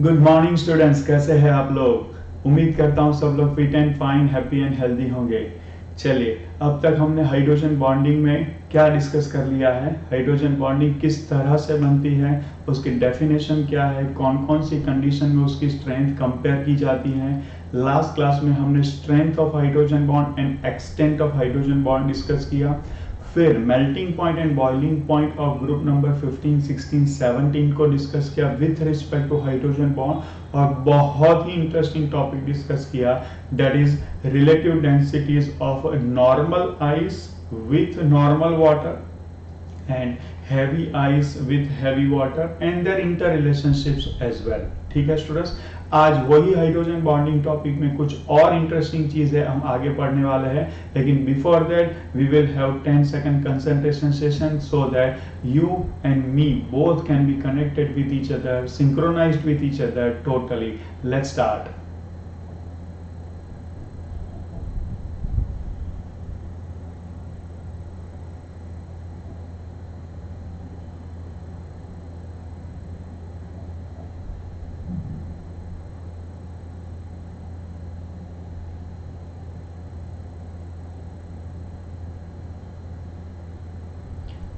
Good morning students, कैसे हैं आप लोग। उम्मीद करता हूं सब लोग fit and fine, happy and healthy होंगे। चलिए, अब तक हमने हाइड्रोजन बॉन्डिंग में क्या डिस्कस कर लिया है, हाइड्रोजन बॉन्डिंग किस तरह से बनती है, उसकी डेफिनेशन क्या है, कौन कौन सी कंडीशन में उसकी स्ट्रेंथ कंपेयर की जाती है। लास्ट क्लास में हमने strength of hydrogen bond and extent of hydrogen bond discuss किया। फिर melting point and boiling point of group number 15, 16, 17 को डिस्कस किया with respect to hydrogen bond, और बहुत ही इंटरेस्टिंग टॉपिक डिस्कस किया, that is relative densities of normal ice with normal water and heavy ice with heavy water and their interrelationships as well। ठीक है students, आज वही hydrogen bonding topic में कुछ और इंटरेस्टिंग चीज है हम आगे पढ़ने वाले हैं, लेकिन before that we will have 10 second concentration session so that you and me both can be connected with each other, synchronized with each other totally. Let's start.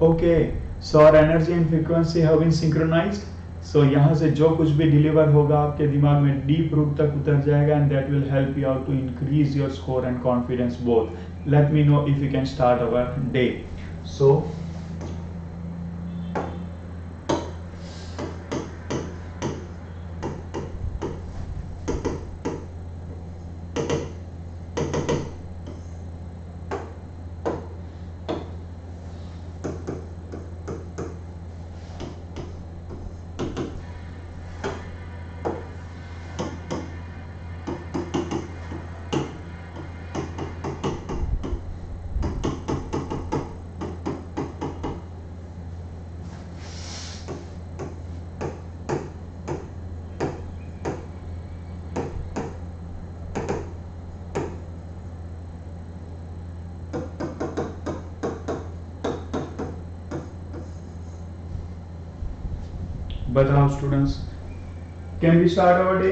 Okay, so our energy and frequency have been synchronized. So यहाँ से जो कुछ भी deliver होगा आपके दिमाग में deep root तक उतर जाएगा, and that will help you out to increase your score and confidence both. Let me know if you can start our day. So बताओ students, can we start our day?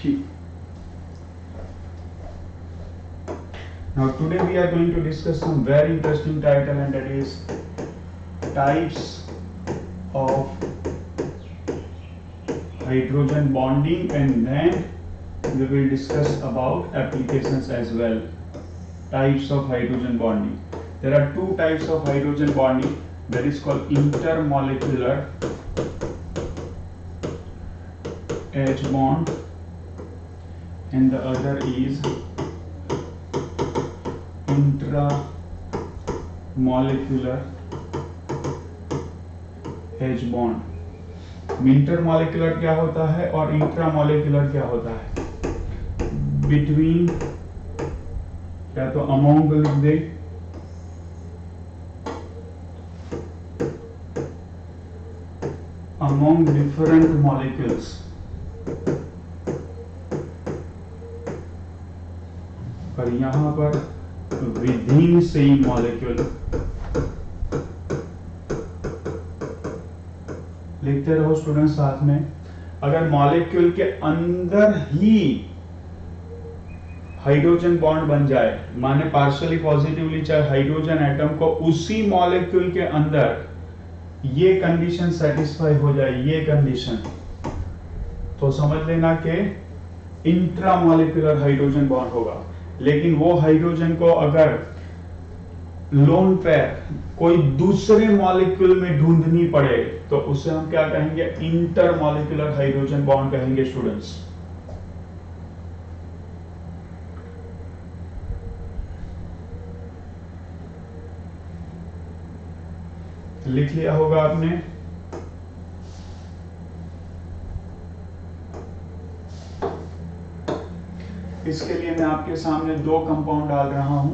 ठीक। Now today we are going to discuss some very interesting title, and that is types of hydrogen bonding, and then we will discuss about applications as well. Types of hydrogen bonding. There are two types of hydrogen bonding, that is called intermolecular H bond, and the other is intramolecular H bond. Intermolecular क्या होता है और intramolecular क्या होता है? Between या तो among लिख दे, अमोंग डिफरेंट मॉलिक्यूल्स, और यहां पर विदिन सेम मॉलिक्यूल। लिखते रहो स्टूडेंट साथ में। अगर मॉलिक्यूल के अंदर ही हाइड्रोजन बॉन्ड बन जाए, माने पार्शियली पॉजिटिवली चाहे हाइड्रोजन एटम को उसी मॉलिक्यूल के अंदर ये कंडीशन सेटिस्फाई हो जाए, ये कंडीशन, तो समझ लेना कि इंट्रामॉलिक्यूलर हाइड्रोजन बॉन्ड होगा। लेकिन वो हाइड्रोजन को अगर लोन पेयर कोई दूसरे मॉलिक्यूल में ढूंढनी पड़े तो उसे हम क्या कहेंगे? इंटरमॉलिक्यूलर हाइड्रोजन बॉन्ड कहेंगे स्टूडेंट्स। लिख लिया होगा आपने। इसके लिए मैं आपके सामने दो कंपाउंड डाल रहा हूं।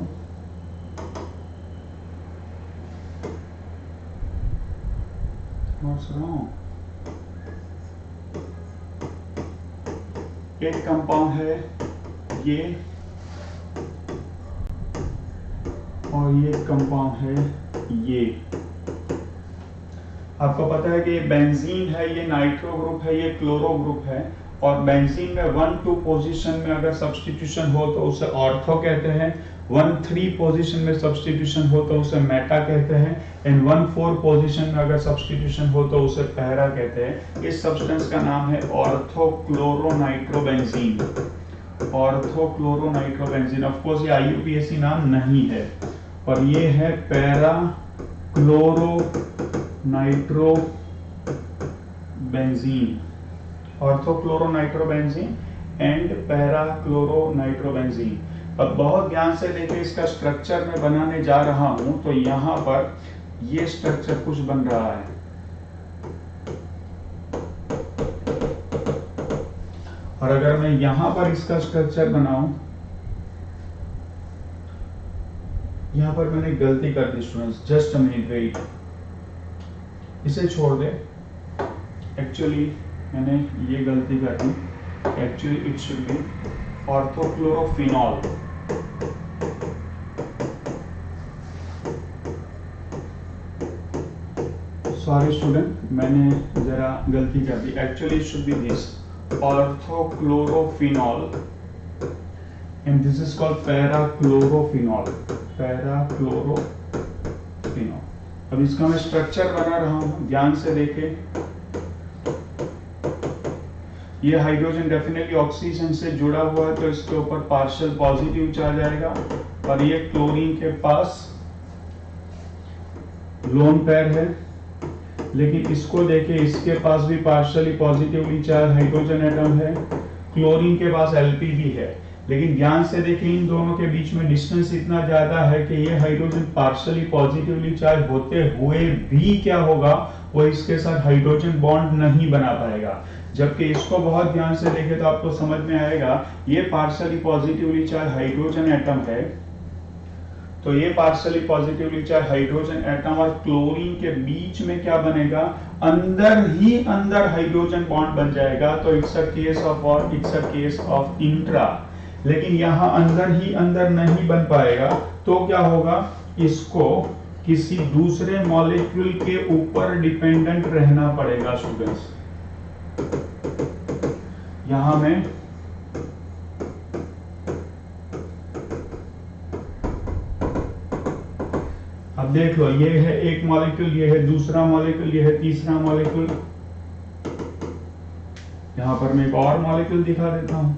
What's wrong? एक कंपाउंड है ये और ये कंपाउंड है ये। आपको पता है कि ये बेंजीन है, ये नाइट्रो ग्रुप है, ये क्लोरो ग्रुप है। और बेंजीन में 1-2 पोजीशन में अगर सब्स्टिट्यूशन हो तो उसे ऑर्थो कहते हैं, 1-3 पोजीशन में सब्स्टिट्यूशन हो तो उसे मेटा कहते हैं, एंड 1-4 पोजीशन में अगर सब्स्टिट्यूशन हो तो उसे पैरा कहते हैं। इस सब्सटेंस का नाम है ऑर्थोक्लोरोनाइट्रोबेंजीन। ऑर्थोक्लोरोनाइट्रोबेंजीन, ऑफ कोर्स ये IUPAC नाम नहीं है। और ये है पैरा क्लोरोनाइट्रोबेंजीन, ऑर्थोक्लोरोनाइट्रोबेंजीन एंड पैरा क्लोरोनाइट्रोबेंजीन। अब बहुत ध्यान से देखिए, इसका स्ट्रक्चर मैं बनाने जा रहा हूं तो यहां पर ये स्ट्रक्चर कुछ बन रहा है। और अगर मैं यहां पर इसका स्ट्रक्चर बनाऊं, यहां पर मैंने गलती कर दी students, just a minute wait, इसे छोड़ दे। एक्चुअली मैंने ये गलती कर दी, actually it should be orthochlorophenol. Sorry student, मैंने जरा गलती कर दी। Actually it should be this orthochlorophenol and this is called parachlorophenol. Parachlorophenol. अब इसका मैं स्ट्रक्चर बना रहा हूं, ध्यान से देखें। ये हाइड्रोजन डेफिनेटली ऑक्सीजन से जुड़ा हुआ है तो इसके ऊपर पार्शियल पॉजिटिव चार्ज आएगा। और ये क्लोरीन के पास लोन पेयर है, लेकिन इसको देखें, इसके पास भी partially positively charge hydrogen atom है, क्लोरीन के पास Lp भी है। लेकिन ध्यान से देखें, इन दोनों के बीच में डिस्टेंस इतना ज्यादा है कि ये हाइड्रोजन पार्शियली पॉजिटिवली चार्ज होते हुए भी क्या होगा, वो इसके साथ हाइड्रोजन बॉन्ड नहीं बना पाएगा। जबकि इसको बहुत ध्यान से देखें तो आपको समझ में आएगा, ये partially positively charge hydrogen atom है, तो ये partially positively charge hydrogen atom और क्लोरीन के बीच में क्या बनेगा, अंदर ही अंदर हाइड्रोजन बॉन्ड बन जाएगा। तो it's a case of what, it's a case of intra. लेकिन यहां अंदर ही अंदर नहीं बन पाएगा तो क्या होगा, इसको किसी दूसरे मॉलिक्यूल के ऊपर डिपेंडेंट रहना पड़ेगा स्टूडेंट्स। यहां मैं अब देख लो, ये है एक मॉलिक्यूल, ये है दूसरा मॉलिक्यूल, ये है तीसरा मॉलिक्यूल। यहां पर मैं एक और मॉलिक्यूल दिखा देता हूं।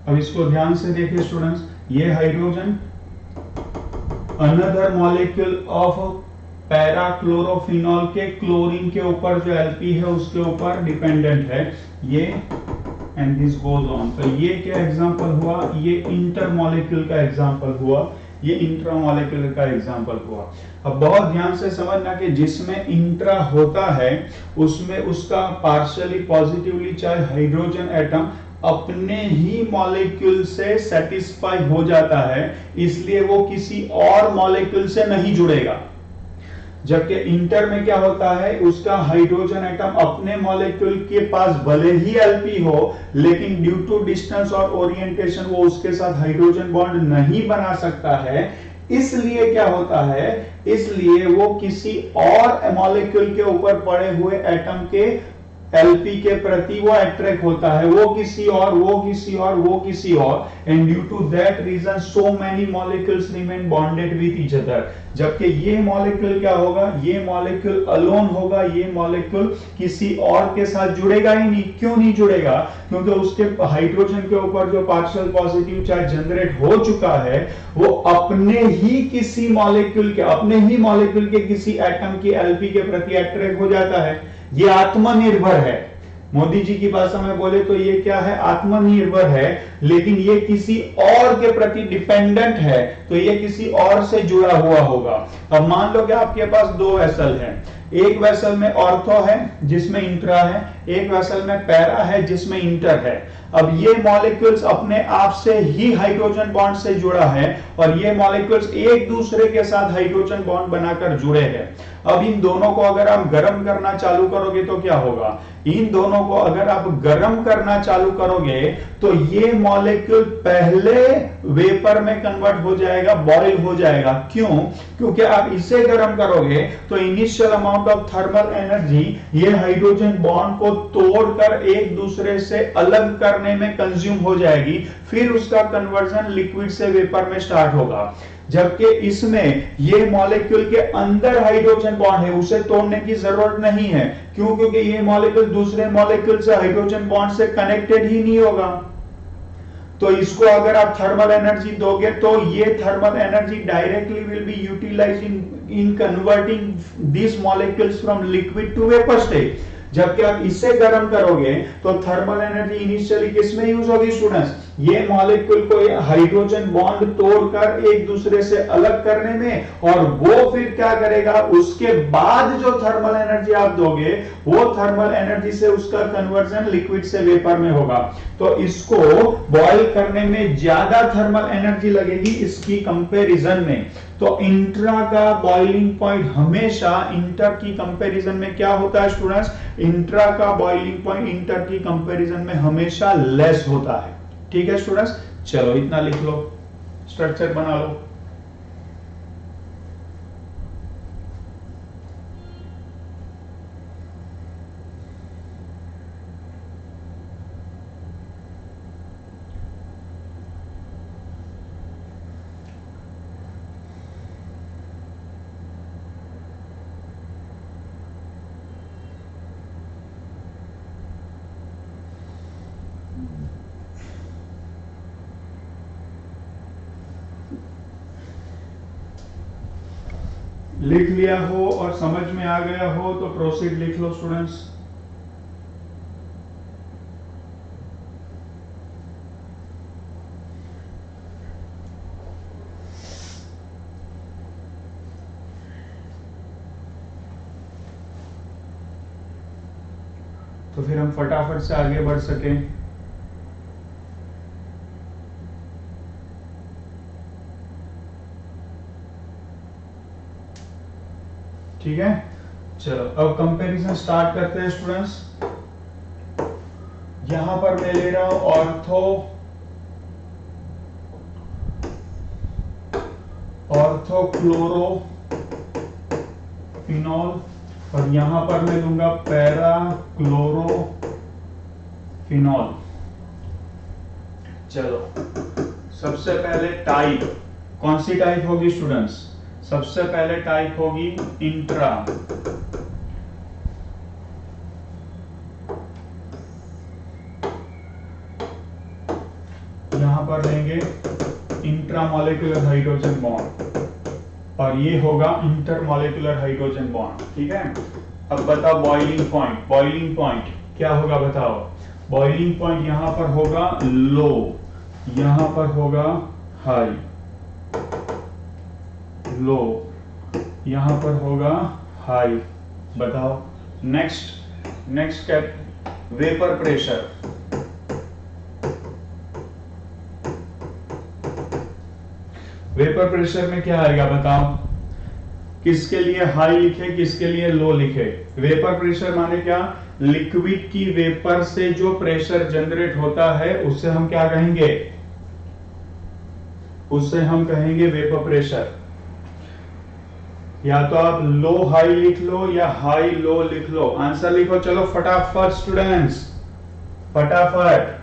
अब इसको ध्यान से देखिए स्टूडेंट्स, ये हाइड्रोजन अनदर मॉलिक्यूल ऑफ पैराक्लोरोफिनॉल के क्लोरीन के ऊपर जो Lp है उसके ऊपर डिपेंडेंट है ये, एंड दिस गोज ऑन। तो ये क्या एग्जांपल हुआ, ये इंटरमॉलिक्यूल का एग्जांपल हुआ, ये इंट्रामॉलिक्यूलर का एग्जांपल हुआ। अब बहुत ध्यान से समझना कि जिसमें इंट्रा होता है उसमें उसका partially positively charge hydrogen atom अपने ही मॉलिक्यूल से सेटिस्फाई हो जाता है, इसलिए वो किसी और मॉलिक्यूल से नहीं जुड़ेगा। जबकि इंटर में क्या होता है, उसका हाइड्रोजन एटम अपने मॉलिक्यूल के पास भले ही Lp हो, लेकिन ड्यू टू डिस्टेंस और ओरिएंटेशन वो उसके साथ हाइड्रोजन बॉन्ड नहीं बना सकता है। इसलिए क्या होता है, इसलिए वो किसी और मॉलिक्यूल के ऊपर पड़े हुए एटम के Lp के प्रति वो अट्रैक्ट होता है, वो किसी और, वो किसी और, वो किसी और, and due to that reason so many molecules remain bonded with each other. जबकि ये मॉलिक्यूल क्या होगा, ये मॉलिक्यूल अलोन होगा, ये मॉलिक्यूल किसी और के साथ जुड़ेगा ही नहीं। क्यों नहीं जुड़ेगा, क्योंकि उसके हाइड्रोजन के ऊपर जो पार्शियल पॉजिटिव चार्ज जनरेट हो चुका है वो अपने ही किसी मॉलिक्यूल के, अपने ही मॉलिक्यूल के किसी एटम की Lp के प्रति अट्रैक्ट हो जाता है। ये आत्मनिर्भर है, मोदी जी की भाषा में बोले तो ये क्या है, आत्मनिर्भर है, लेकिन ये किसी और के प्रति डिपेंडेंट है, तो ये किसी और से जुड़ा हुआ होगा। अब मान लो कि आपके पास दो वेसल हैं, एक वेसल में ऑर्थो है जिसमें इंट्रा है, एक वेसल में पैरा है जिसमें इंटर है। अब ये मॉलिक्यूल्स अपने आप से ही हाइड्रोजन बॉन्ड से जुड़ा है और ये मॉलिक्यूल्स एक दूसरे के साथ हाइड्रोजन बॉन्ड बनाकर जुड़े हैं। अब इन दोनों को अगर आप गर्म करना चालू करोगे तो क्या होगा, इन दोनों को अगर आप गर्म करना चालू करोगे तो ये मॉलिक्यूल पहले वेपर में कन्वर्ट हो जाएगा, बॉयल हो जाएगा। क्यों? क्योंकि आप इसे गर्म करोगे तो initial amount of thermal energy ये हाइड्रोजन बॉन्ड को तोड़कर एक दूसरे से अलग करने में कंज्यूम हो जाएगी, फिर उसका कन्वर्जन लिक्विड से वेपर में स्टार्ट होगा। जबकि इसमें ये मॉलिक्यूल के अंदर हाइड्रोजन बॉन्ड है, उसे तोड़ने की जरूरत नहीं है। क्यों? क्योंकि ये मॉलिक्यूल दूसरे मॉलिक्यूल से हाइड्रोजन बॉन्ड से कनेक्टेड ही नहीं होगा। तो इसको अगर आप थर्मल एनर्जी दोगे तो ये thermal energy directly will be utilized in converting this molecules from liquid to vapour state. जबकि आप इसे गर्म करोगे तो थर्मल एनर्जी इनिशियली किसमें यूज होगी स्टूडेंट्स, ये मॉलिक्यूल को हाइड्रोजन बॉन्ड तोड़कर एक दूसरे से अलग करने में, और वो फिर क्या करेगा, उसके बाद जो थर्मल एनर्जी आप दोगे वो थर्मल एनर्जी से उसका कन्वर्जन लिक्विड से वेपर में होगा। तो इसको बॉयल करने में ज्यादा थर्मल एनर्जी लगेगी इसकी कंपैरिजन में। तो इंट्रा का बॉइलिंग पॉइंट हमेशा इंटर की कंपैरिजन में क्या होता है स्टूडेंट्स, इंट्रा का बॉइलिंग पॉइंट इंटर की कंपैरिजन में हमेशा लेस होता है। ठीक है स्टूडेंट्स, चलो इतना लिख लो, स्ट्रक्चर बना लो। लिख लिया हो और समझ में आ गया हो तो प्रोसीड लिख लो स्टूडेंट्स। तो फिर हम फटाफट से आगे बढ़ सकें। ठीक है, चलो अब कंपैरिजन स्टार्ट करते हैं स्टूडेंट्स। यहां पर मैं ले रहा हूं ऑर्थोक्लोरोफिनॉल और यहां पर मैं लूंगा पैराक्लोरोफिनॉल। चलो सबसे पहले टाइप, कौन सी टाइप होगी स्टूडेंट्स, सबसे पहले टाइप होगी इंट्रा। यहां पर लेंगे इंट्रामोलेकुलर हाइड्रोजन बॉन्ड और ये होगा इंटरमोलेकुलर हाइड्रोजन बॉन्ड। ठीक है, अब बताओ बॉइलिंग पॉइंट, बॉइलिंग पॉइंट क्या होगा बताओ। बॉइलिंग पॉइंट यहां पर होगा लो, यहां पर होगा हाई, लो, यहां पर होगा हाई। बताओ नेक्स्ट क्या, वेपर प्रेशर। वेपर प्रेशर में क्या आएगा बताओ, किसके लिए हाई लिखे किसके लिए लो लिखे। वेपर प्रेशर माने क्या, लिक्विड की वेपर से जो प्रेशर जनरेट होता है उसे हम क्या कहेंगे, उसे हम कहेंगे वेपर प्रेशर। या तो आप लो हाई लिख लो या हाई लो लिख लो, आंसर लिखो। चलो फटाफट स्टूडेंट्स, फटाफट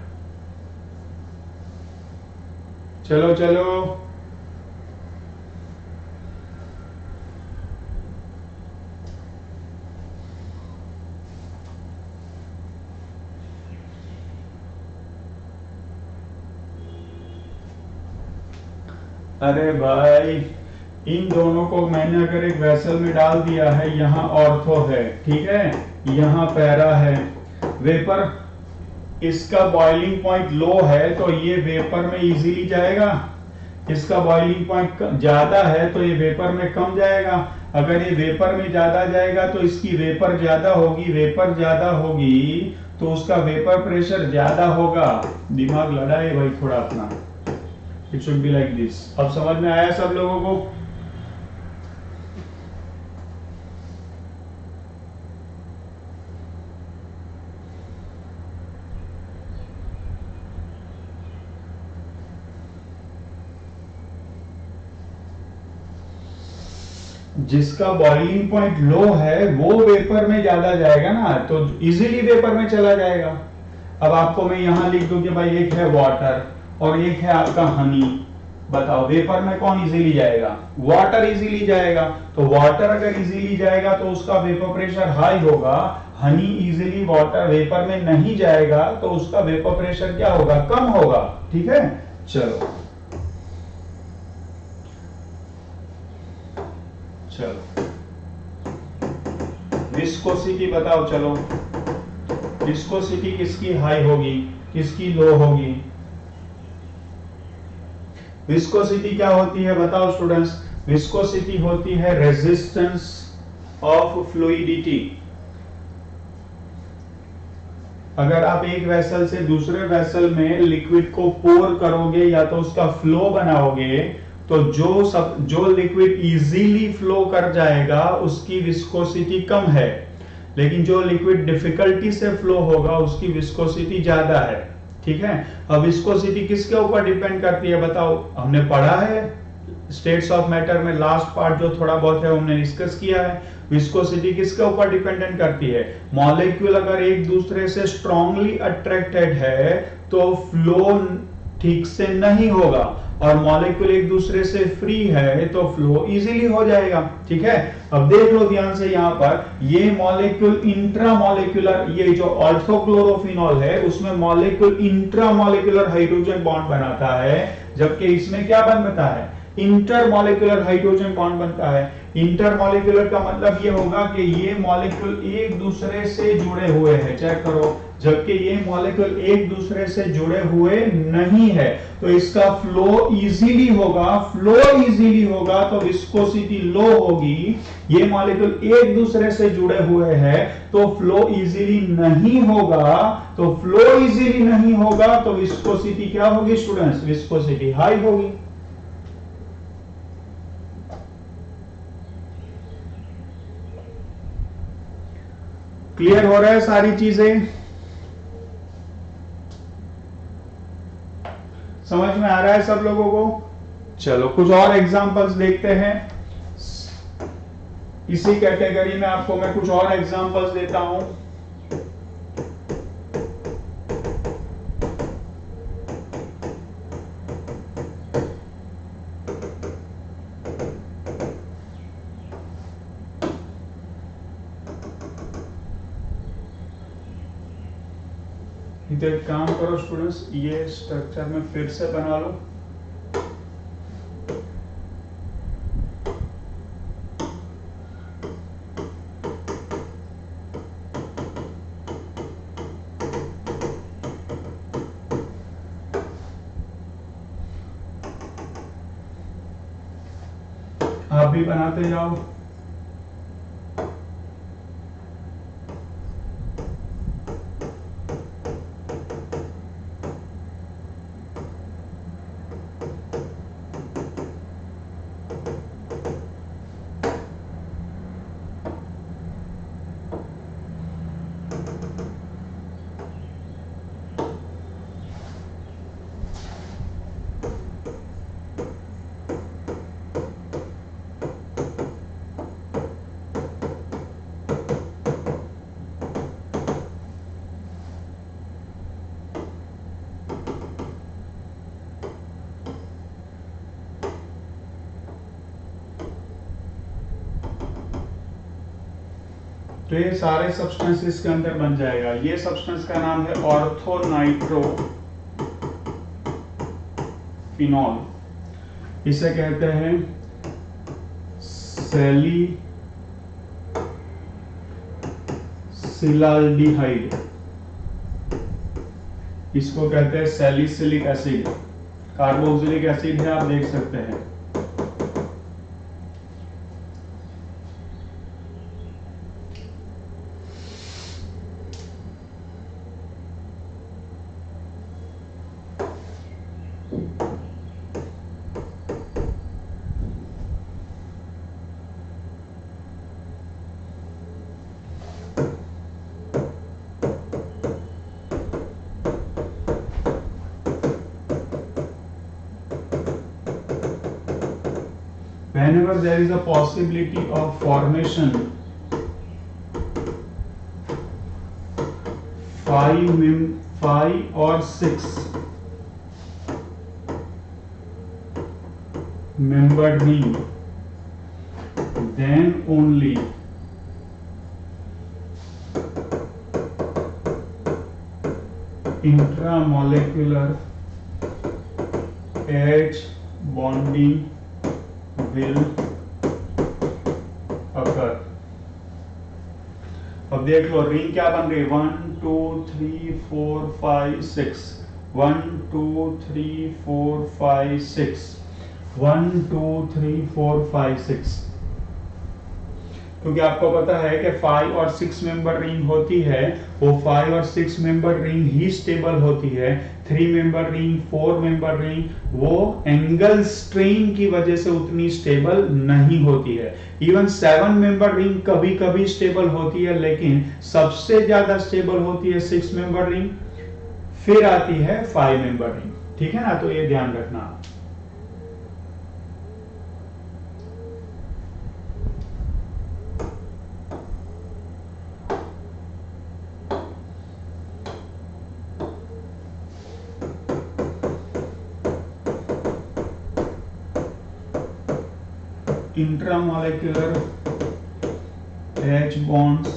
चलो चलो। अरे भाई इन दोनों को मैंने अगर एक वेसल में डाल दिया है, यहाँ ऑर्थो है, ठीक है, यहाँ पैरा है, वेपर, इसका बॉइलिंग पॉइंट लो है तो ये वेपर में इजीली जाएगा, इसका बॉइलिंग पॉइंट ज्यादा है तो ये वेपर में कम जाएगा। अगर ये वेपर में ज्यादा जाएगा तो इसकी वेपर ज्यादा होगी, वेपर ज्यादा होगी तो उसका वेपर प्रेशर ज्यादा होगा। दिमाग लड़ाए भाई थोड़ा अपना, it should be like this. अब समझ में आया सब लोगों को? जिसका बॉइलिंग पॉइंट लो है वो वेपर में ज्यादा जाएगा ना, तो इजीली वेपर में चला जाएगा। अब आपको मैं यहां लिख दूं कि भाई एक है वाटर और एक है आपका हनी, बताओ वेपर में कौन इजीली जाएगा? वाटर इजीली जाएगा। तो वाटर अगर इजीली जाएगा तो उसका वेपर प्रेशर हाई होगा, हनी इजीली वाटर वेपर में नहीं जाएगा तो उसका वेपर प्रेशर क्या होगा? कम होगा। ठीक है, चलो चलो विस्कोसिटी बताओ। चलो विस्कोसिटी किसकी हाई होगी, किसकी लो होगी? विस्कोसिटी क्या होती है बताओ स्टूडेंट्स? विस्कोसिटी होती है रेजिस्टेंस ऑफ फ्लूइडिटी। अगर आप एक वेसल से दूसरे वेसल में लिक्विड को पोर करोगे या तो उसका फ्लो बनाओगे तो जो लिक्विड इजीली फ्लो कर जाएगा उसकी विस्कोसिटी कम है, लेकिन जो लिक्विड डिफिकल्टी से फ्लो होगा उसकी विस्कोसिटी ज्यादा है। ठीक है, अब विस्कोसिटी किसके ऊपर डिपेंड करती है बताओ? हमने पढ़ा है स्टेट्स ऑफ मैटर में, लास्ट पार्ट जो थोड़ा बहुत है हमने डिस्कस किया है। विस्कोसिटी किसके ऊपर डिपेंडेंट करती है? मॉलिक्यूल अगर एक दूसरे से स्ट्रांगली अट्रैक्टेड है तो फ्लो ठीक से नहीं होगा, और मॉलिक्यूल एक दूसरे से फ्री है तो फ्लो इजीली हो जाएगा। ठीक है, अब देख लो ध्यान से, यहां पर ये मॉलिक्यूल इंट्रामॉलिक्यूलर, ये जो ऑर्थोक्लोरोफिनॉल है उसमें मॉलिक्यूल इंट्रामॉलिक्यूलर हाइड्रोजन बॉन्ड बनाता है, जबकि इसमें क्या बनता है? इंटरमॉलिक्यूलर हाइड्रोजन बॉन्ड बनता है। इंटरमॉलिक्यूलर का मतलब ये होगा कि ये मॉलिक्यूल एक दूसरे से जुड़े हुए हैं, चेक करो, जबकि ये मॉलिक्यूल एक दूसरे से जुड़े हुए नहीं है, तो इसका फ्लो इजीली होगा। फ्लो इजीली होगा तो विस्कोसिटी लो होगी। ये मॉलिक्यूल एक दूसरे से जुड़े हुए हैं तो फ्लो इजीली नहीं होगा, तो फ्लो इजीली नहीं होगा तो विस्कोसिटी क्या होगी स्टूडेंट्स? विस्कोसिटी हाई होगी। क्लियर हो रहा है सारी चीजें? समझ में आ रहा है सब लोगों को? चलो कुछ और एग्जांपल्स देखते हैं। इसी कैटेगरी में आपको मैं कुछ और एग्जांपल्स देता हूं। तो एक काम करो स्टूडेंट्स, ये स्ट्रक्चर में फिर से बना लो। आप भी बनाते जाओ। तो ये सारे सब्सटेंस इसके अंदर बन जाएगा। ये सब्सटेंस का नाम है ऑर्थोनाइट्रोफिनॉल, इसे कहते हैं सैलिसिलाल्डिहाइड। इसको कहते हैं सैलिसिलिक एसिड। कार्बोक्सिलिक एसिड है, आप देख सकते हैं। Whenever there is a possibility of formation five or six membered ring, then only intramolecular H bonding will occur। अब देख लो रिंग क्या बन रही है, 1 2 3 4 5 6, 1 2 3 4 5 6, 1 2 3 4 5 6। क्योंकि आपको पता है कि 5 और 6 मेंबर रिंग होती है, वो 5 और 6 मेंबर रिंग ही स्टेबल होती है। 3 मेंबर रिंग, 4 मेंबर रिंग वो एंगल स्ट्रेन की वजह से उतनी स्टेबल नहीं होती है। इवन 7 मेंबर रिंग कभी कभी स्टेबल होती है, लेकिन सबसे ज्यादा स्टेबल होती है 6 मेंबर रिंग, फिर आती है 5 मेंबर रिंग। ठीक है ना, तो ये ध्यान रखना। Intramolecular H bonds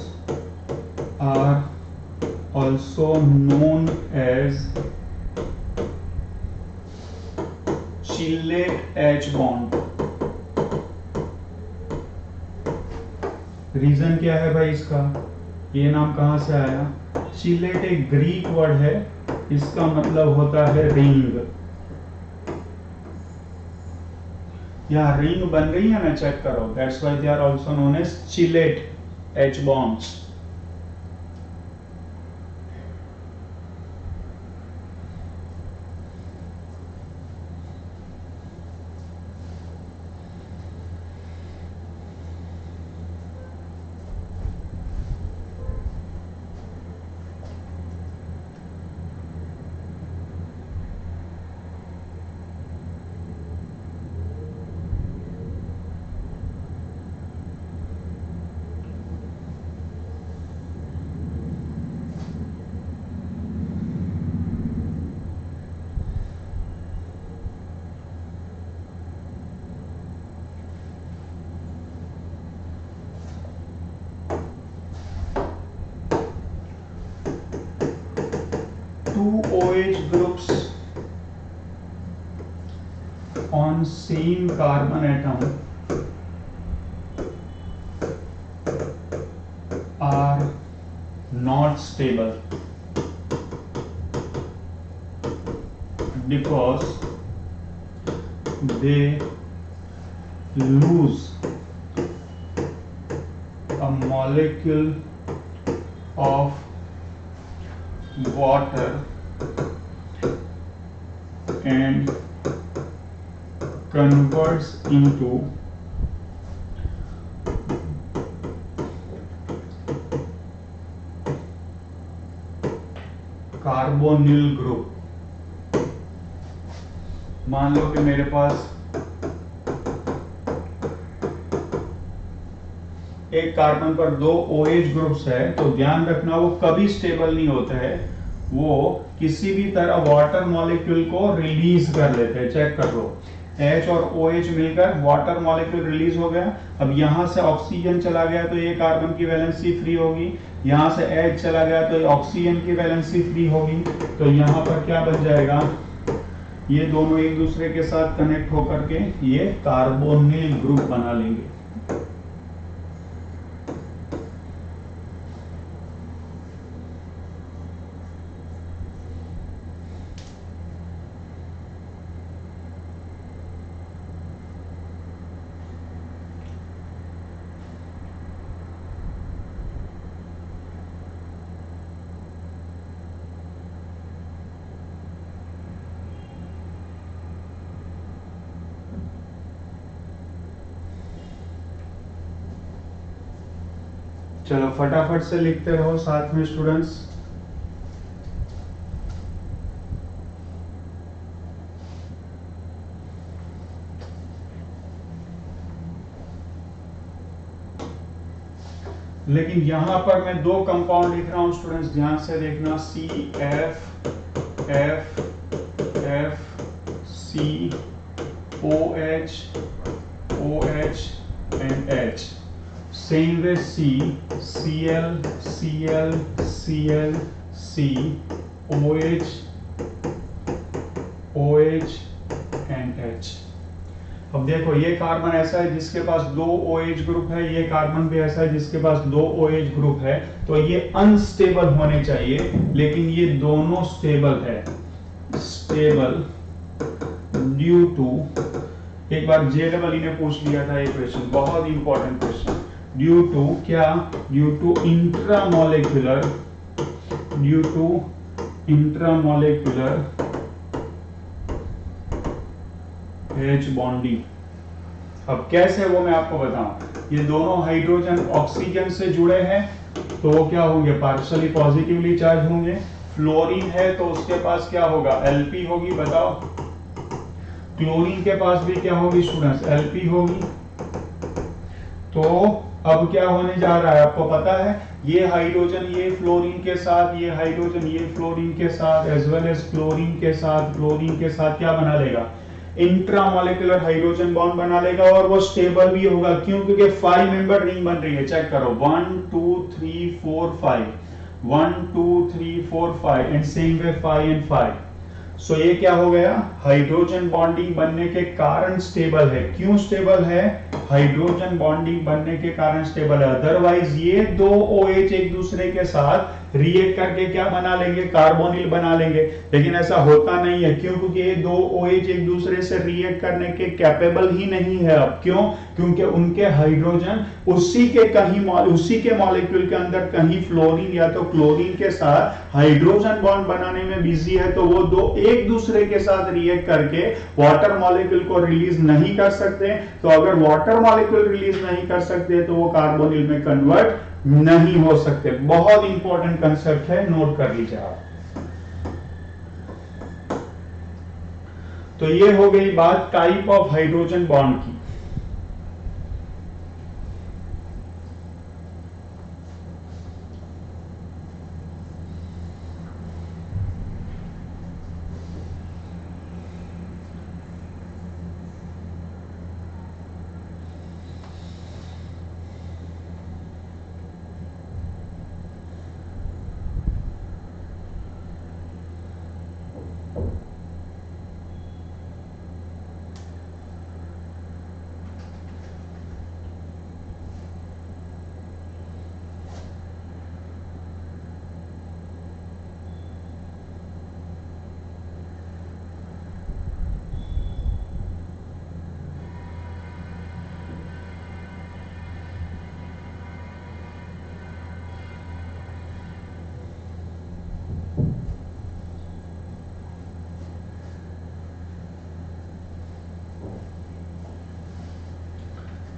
are also known as chilate H bond। Reason क्या है भाई इसका, ये नाम कहां से आया? चिलेट एक ग्रीक वर्ड है, इसका मतलब होता है रिंग। यहाँ रिंग बन रही है ना, चेक करो, that's why they are also known as chelate H bonds। Two OH groups on same carbon atom are not stable because they lose a molecule of water and converts into carbonyl group. मान लो कि मेरे पास एक carbon पर 2 OH groups है, तो ध्यान रखना वो कभी स्टेबल नहीं होते हैं, वो किसी भी तरह वाटर मॉलिक्यूल को रिलीज कर लेते हैं। चेक कर लो, H और OH मिलकर वाटर मॉलिक्यूल रिलीज हो गया। अब यहां से ऑक्सीजन चला गया तो ये कार्बन की वैलेंसी फ्री होगी, यहां से H चला गया तो ये ऑक्सीजन की वैलेंसी फ्री होगी। तो यहां पर क्या बन जाएगा, ये दोनों एक दूसरे के साथ कनेक्ट होकर के ये कार्बोनिल ग्रुप बना लेंगे। चलो फटाफट से लिखते रहो साथ में स्टूडेंट्स। लेकिन यहां पर मैं दो कंपाउंड लिख रहा हूं स्टूडेंट्स, ध्यान से देखना, C F F F C O H and H. Same way C C L C L C L C O H and H. अब देखो ये कार्बन ऐसा है जिसके पास दो OH ग्रुप है, ये कार्बन भी ऐसा है जिसके पास दो OH ग्रुप है, तो ये अनस्टेबल होने चाहिए, लेकिन ये दोनों स्टेबल है। स्टेबल ड्यू टू, एक बार JEE ने पूछ लिया था ये क्वेश्चन, बहुत इंपॉर्टेंट क्वेश्चन। ड्यू टू क्या? Due to intramolecular H bonding. अब कैसे वो मैं आपको बताऊं। ये दोनों हाइड्रोजन ऑक्सीजन से जुड़े हैं तो वो क्या होंगे? पार्शियली पॉजिटिवली चार्ज होंगे। फ्लोरीन है तो उसके पास क्या होगा? Lp होगी। बताओ क्लोरीन के पास भी क्या होगी स्टूडेंट्स? Lp होगी। तो अब क्या होने जा रहा है आपको पता है? ये हाइड्रोजन ये फ्लोरीन के साथ, ये हाइड्रोजन ये फ्लोरीन के साथ, एज वेल एज क्लोरीन के साथ क्या बना लेगा? इंट्रामोलेकुलर हाइड्रोजन बॉन्ड बना लेगा, और वो स्टेबल भी होगा। क्यों? क्योंकि 5 मेंबर रिंग बन रही है। चेक करो 1 2 3 4 5, 1 2 3 4 5 एंड सेम वे 5 एंड 5। सो ये क्या हो गया? हाइड्रोजन बॉन्डिंग बनने के कारण स्टेबल है। क्यों स्टेबल है? हाइड्रोजन बॉन्डिंग बनने के कारण स्टेबल है। अदरवाइज ये दो OH एक दूसरे के साथ रिएक्ट करके क्या बना लेंगे? कार्बोनिल बना लेंगे। लेकिन ऐसा होता नहीं है। क्यों? क्योंकि ये दो OH एक दूसरे से रिएक्ट करने के कैपेबल ही नहीं है। अब क्यों? क्योंकि उनके हाइड्रोजन उसी के मॉलिक्यूल के अंदर कहीं फ्लोरीन या तो क्लोरीन के साथ हाइड्रोजन बॉन्ड बनाने में बिजी है, तो वो दो एक दूसरे के साथ रिएक्ट करके वाटर मॉलिक्यूल को रिलीज नहीं कर सकते। तो अगर वाटर मॉलिक्यूल रिलीज नहीं कर सकते तो वो कार्बोनिल में कन्वर्ट नहीं हो सकते। बहुत इंपॉर्टेंट कंसेप्ट है, नोट कर लीजिए आप। तो ये हो गई बात टाइप ऑफ हाइड्रोजन बॉन्ड की।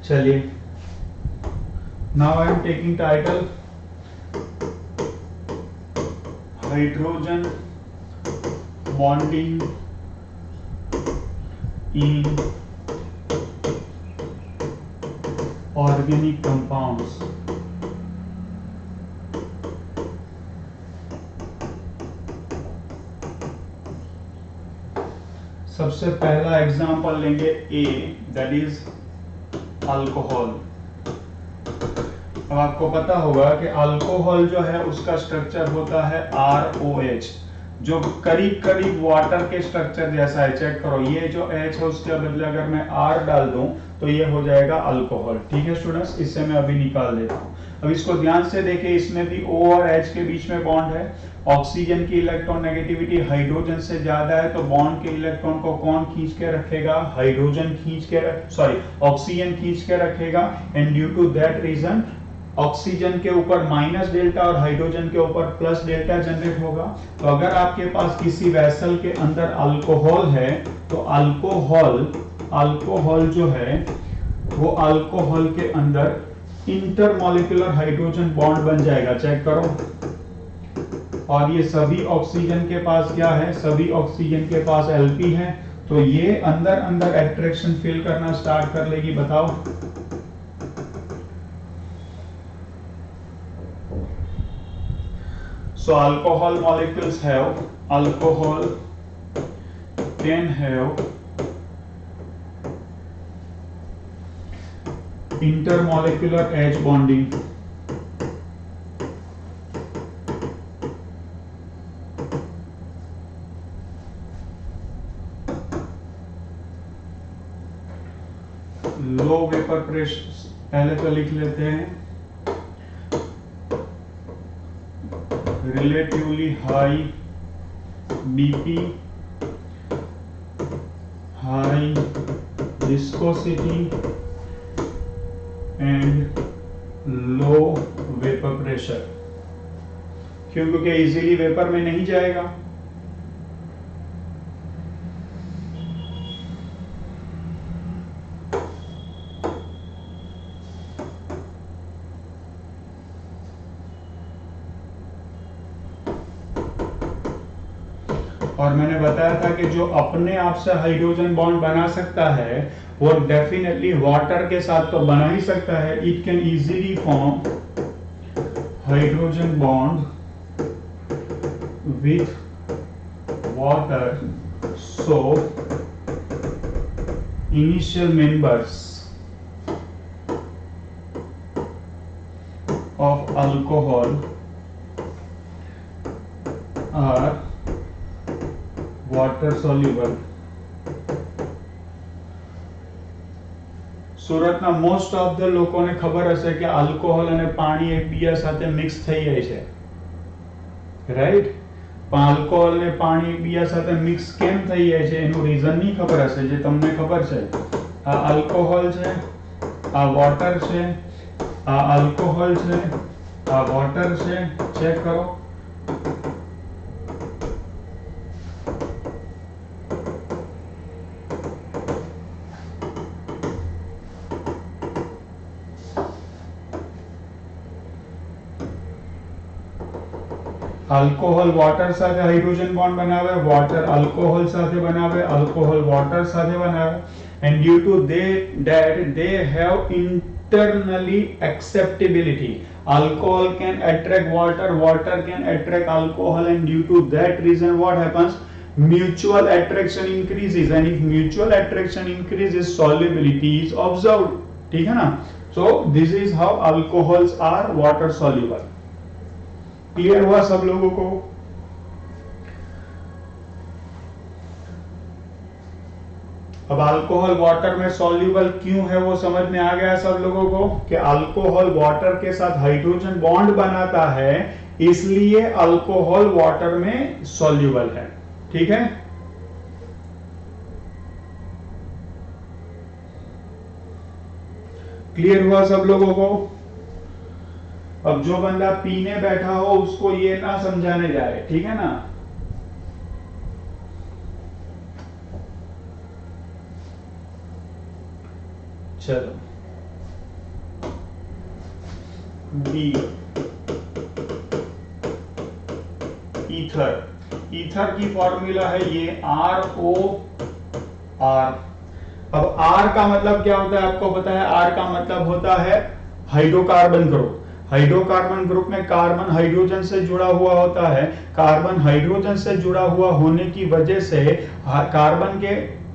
चलिए, now I am taking title hydrogen bonding in organic compounds. सबसे पहला एग्जांपल लेंगे ए, दैट इज अल्कोहल। अब आपको पता होगा कि अल्कोहल जो है उसका स्ट्रक्चर होता है ROH, जो करीब करीब वाटर के स्ट्रक्चर जैसा है। चेक करो, ये जो H है उसके बदले अगर मैं R डाल दूं तो ये हो जाएगा अल्कोहल। ठीक है स्टूडेंट्स, इससे मैं अभी निकाल देता हूं। अब इसको ध्यान से देखें, इसमें भी O और H के बीच में बॉन्ड है। ऑक्सीजन की इलेक्ट्रॉन नेगेटिविटी हाइड्रोजन से ज्यादा है, तो बॉन्ड के इलेक्ट्रॉन को कौन खींच के रखेगा? ऑक्सीजन खींच के रखेगा। And due to that reason oxygen के ऊपर माइनस डेल्टा और हाइड्रोजन के ऊपर प्लस डेल्टा जनरेट होगा। तो अगर आपके पास किसी वेसल के अंदर अल्कोहल है तो अल्कोहल जो है वो अल्कोहल के अंदर इंटरमॉलिक्यूलर हाइड्रोजन बॉन्ड बन जाएगा, चेक करो। और ये सभी ऑक्सीजन के पास क्या है, सभी ऑक्सीजन के पास Lp है, तो ये अंदर अंदर एट्रैक्शन फील करना स्टार्ट कर लेगी। बताओ, so alcohol molecules have, alcohol can have intermolecular H bonding, low vapour pressure, पहले तो लिख लेते हैं relatively high BP, high viscosity and low vapor pressure। क्यों? क्योंकि इजीली वेपर में नहीं जाएगा। और मैंने बताया था कि जो अपने आप से हाइड्रोजन बॉन्ड बना सकता है वो डेफिनेटली वाटर के साथ तो बना ही सकता है। It can easily form hydrogen bond with water, so initial members of alcohol are water soluble। સુરતના મોસ્ટ ઓફ ધ લોકોને ખબર હશે કે આલ્કોહોલ અને પાણી એકબીજા સાથે મિક્સ થઈ જાય છે, રાઈટ? પણ આલ્કોહોલ ને પાણી એકબીજા સાથે મિક્સ કેમ થઈ જાય છે એનું રીઝન નહીં ખબર હશે, જે તમને ખબર છે આ આલ્કોહોલ છે, આ વોટર છે, આ આલ્કોહોલ છે, આ વોટર છે, ચેક કરો। अल्कोहल वाटर साथे हाइड्रोजन बॉन्ड बनावे, वाटर अल्कोहल साथे बनावे, अल्कोहल वाटर साथे बनावे, and due to that they have internally acceptability। alcohol can attract water, water can attract alcohol, and due to that reason what happens, mutual attraction increases, and if mutual attraction increases solubility is observed। ठीक है ना? so this is how alcohols are water soluble। Clear हुआ सब लोगों को? अब alcohol water में soluble क्यों है वो समझ में आ गया सब लोगों को कि अल्कोहल वाटर के साथ हाइड्रोजन बॉन्ड बनाता है, इसलिए अल्कोहल वाटर में सॉल्युबल है। ठीक है? क्लियर हुआ सब लोगों को? अब जो बंदा पीने बैठा हो उसको ये ना समझाने जाए, ठीक है ना? चलो, बी ईथर, ईथर की फॉर्मूला है ये ROR। अब R का मतलब क्या होता है आपको पता है? R का मतलब होता है हाइड्रोकार्बन ग्रुप। हाइड्रोकार्बन ग्रुप में कार्बन हाइड्रोजन से जुड़ा हुआ होता है। कार्बन हाइड्रोजन से जुड़ा हुआ होने की वजह से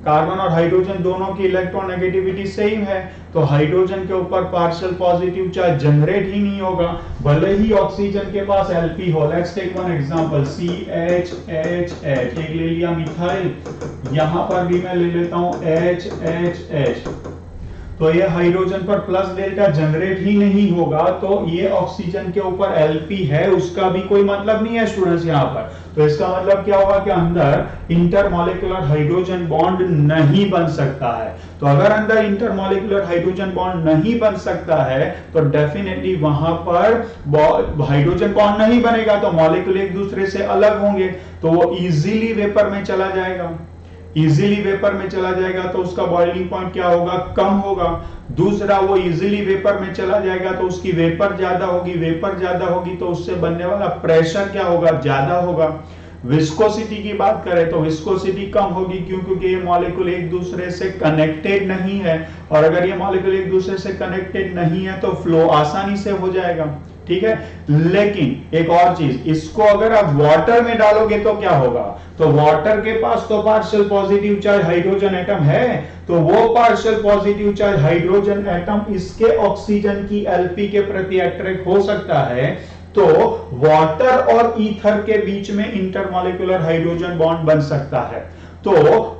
कार्बन और हाइड्रोजन दोनों की इलेक्ट्रोनेगेटिविटी सेम है, तो हाइड्रोजन के ऊपर पार्शियल पॉजिटिव चार्ज जनरेट ही नहीं होगा, भले ही ऑक्सीजन के पास Lp हो। Let's take one example, CHHH, एक ले लिया मिथाइल, यहां पर भी मैं ले लेता हूं HHH, तो ये हाइड्रोजन पर प्लस डेल्टा जनरेट ही नहीं होगा, तो ये ऑक्सीजन के ऊपर Lp है, उसका भी कोई मतलब नहीं है स्टूडेंट्स यहाँ पर। तो इसका मतलब क्या होगा कि अंदर इंटरमॉलिक्यूलर हाइड्रोजन बॉन्ड नहीं बन सकता है। तो अगर अंदर इंटरमॉलिक्यूलर हाइड्रोजन बॉन्ड नहीं बन सकता है तो डेफिनेटली वहां पर हाइड्रोजन बॉन्ड नहीं बनेगा, तो मॉलिक्यूल एक दूसरे से अलग होंगे, तो वो इजीली वेपर में चला जाएगा। इजीली वेपर में चला जाएगा तो उसका बॉइलिंग पॉइंट क्या होगा, कम होगा। दूसरा, वो इजीली वेपर में चला जाएगा तो उसकी वेपर ज्यादा होगी, वेपर ज्यादा होगी तो उससे बनने वाला प्रेशर क्या होगा, ज्यादा होगा। विस्कोसिटी की बात करें तो विस्कोसिटी कम होगी, क्यों, क्योंकि ये मॉलिक्यूल एक दूसरे से कनेक्टेड नहीं है, और अगर ये मॉलिक्यूल एक दूसरे से कनेक्टेड नहीं है तो फ्लो आसानी से हो जाएगा, ठीक है। लेकिन एक और चीज, इसको अगर आप वाटर में डालोगे तो क्या होगा, तो वाटर के पास तो partial positive charge hydrogen atom है, तो वो partial positive charge hydrogen atom इसके ऑक्सीजन की एलपी के प्रति अट्रैक्ट हो सकता है। तो वाटर और ईथर के बीच में इंटरमॉलिक्यूलर हाइड्रोजन बॉन्ड बन सकता है। तो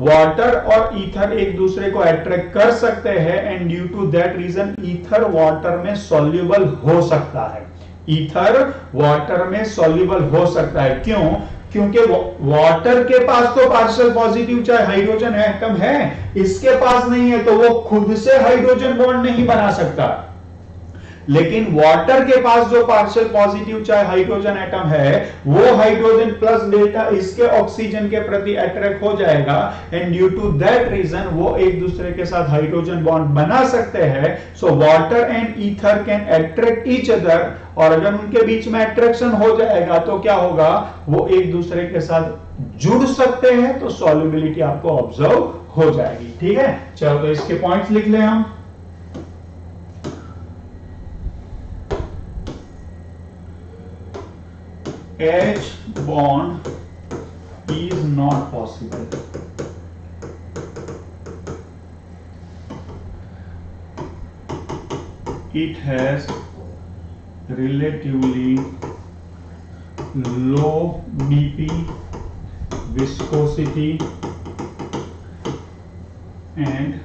वाटर और ईथर एक दूसरे को अट्रैक्ट कर सकते हैं, and due to that reason ether water में सॉल्युबल हो सकता है। ईथर वाटर में सॉल्युबल हो सकता है, क्यों, क्योंकि वाटर के पास तो पार्शियल पॉजिटिव चाहे हाइड्रोजन एटम है, इसके पास नहीं है, तो वो खुद से हाइड्रोजन बॉन्ड नहीं बना सकता। लेकिन वाटर के पास जो पार्शियल पॉजिटिव चाहे हाइड्रोजन एटम है, वो हाइड्रोजन प्लस डेल्टा इसके ऑक्सीजन के प्रति अट्रैक्ट हो जाएगा, and due to that reason वो एक दूसरे के साथ हाइड्रोजन बॉन्ड बना सकते हैं। So water and ether can attract each other, और अगर उनके बीच में अट्रैक्शन हो जाएगा तो क्या होगा, वो एक दूसरे के साथ जुड़ सकते हैं, तो सॉल्युबिलिटी आपको ऑब्जर्व हो जाएगी, ठीक है। चलो तो इसके पॉइंट्स लिख लें हम। H bond is not possible. It has relatively low BP, viscosity and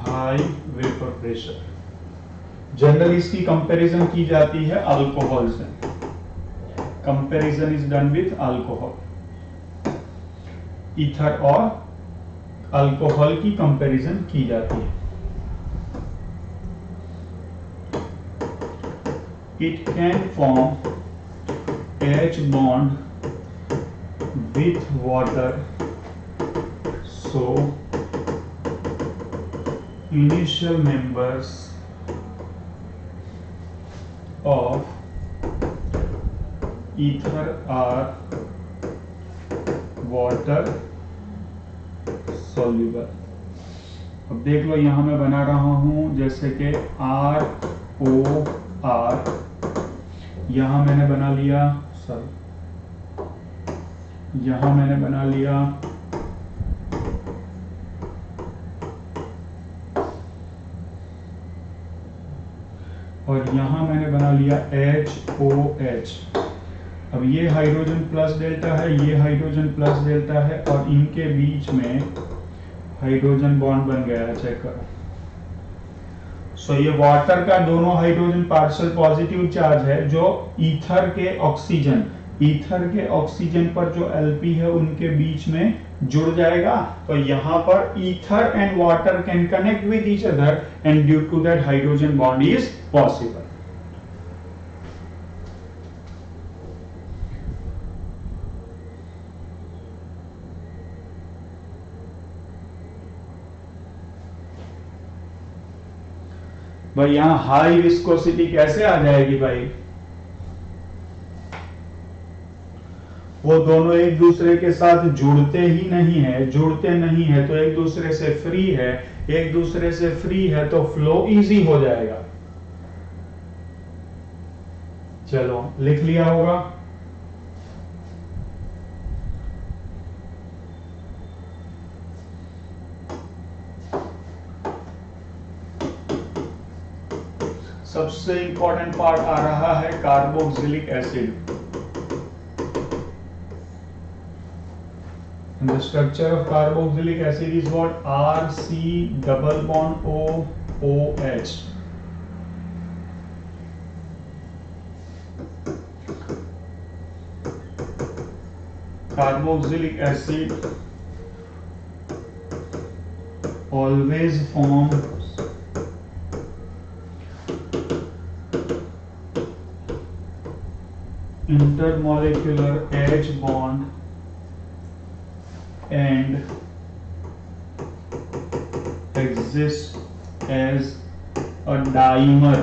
high vapor pressure. Generally इसकी कंपैरिजन की जाती है अल्कोहल से। Comparison is done with alcohol, ether और अल्कोहल की कंपैरिजन की जाती है। It can form H bond with water, so initial members of ether are water soluble। अब देख लो, यहां मैं बना रहा हूं जैसे कि ROR, यहां मैंने बना लिया, यहां मैंने बना लिया और यहां मैंने बना लिया HOH। अब ये हाइड्रोजन प्लस डेल्टा है, ये हाइड्रोजन प्लस डेल्टा है, और इनके बीच में हाइड्रोजन बॉन्ड बन गया है, चेक करो। सो ये वाटर का दोनों हाइड्रोजन पार्शियल पॉजिटिव चार्ज है, जो ईथर के ऑक्सीजन पर जो एलपी है उनके बीच में जुड़ जाएगा। तो यहां पर ether and water can connect with each other, and due to that hydrogen bond is possible. भाई यहां हाई विस्कोसिटी कैसे आ जाएगी भाई, वो दोनों एक दूसरे के साथ जुड़ते नहीं है, तो एक दूसरे से फ्री है, तो फ्लो इजी हो जाएगा। चलो लिख लिया होगा। सबसे इंपॉर्टेंट पार्ट आ रहा है carboxylic acid. The structure of carboxylic acid is what? RC double bond OH. Carboxylic acid always forms intermolecular H bond and exists as a dimer.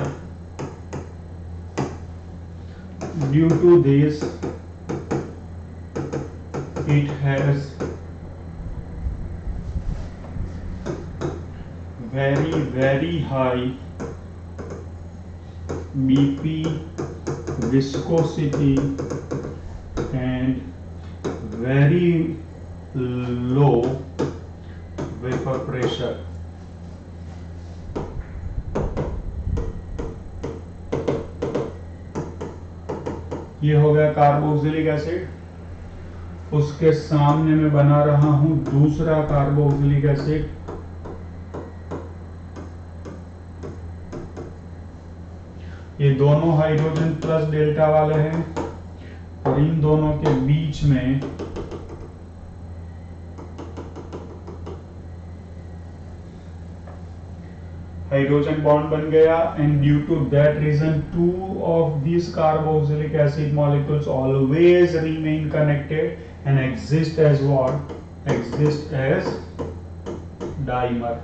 Due to this, it has very high BP, viscosity and very low vapor pressure. ये हो गया carboxylic acid. उसके सामने मैं बना रहा हूं दूसरा कार्बोक्सिलिक एसिड। ये दोनों हाइड्रोजन प्लस डेल्टा वाले हैं और इन दोनों के बीच में हाइड्रोजन बॉन्ड बन गया and due to that reason two of these carboxylic acid molecules always remain connected and exist as what? Exist as dimer.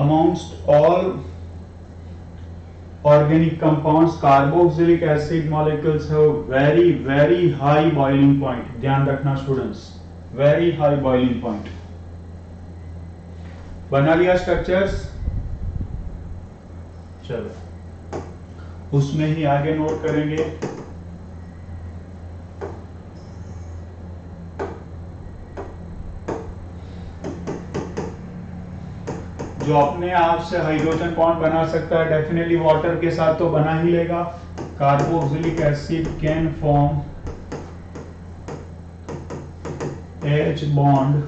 Amongst all organic compounds, carboxylic acid molecules have very high boiling point. ध्यान रखना students, very high boiling point. बना लिया structures? चलो उसमें ही आगे note करेंगे। जो अपने आप से हाइड्रोजन बॉन्ड बना सकता है डेफिनेटली वाटर के साथ तो बना ही लेगा। Carboxylic acid can form H bond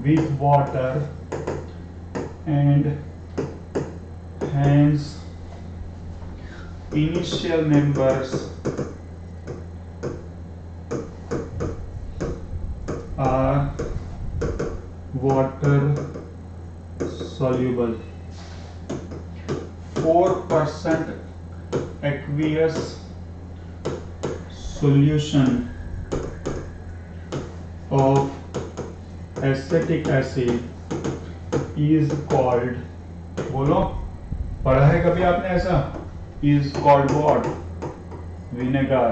with water and hence initial members are water soluble. 4% aqueous solution of acetic acid is called, बोलो पढ़ा है कभी आपने ऐसा? is called what? vinegar.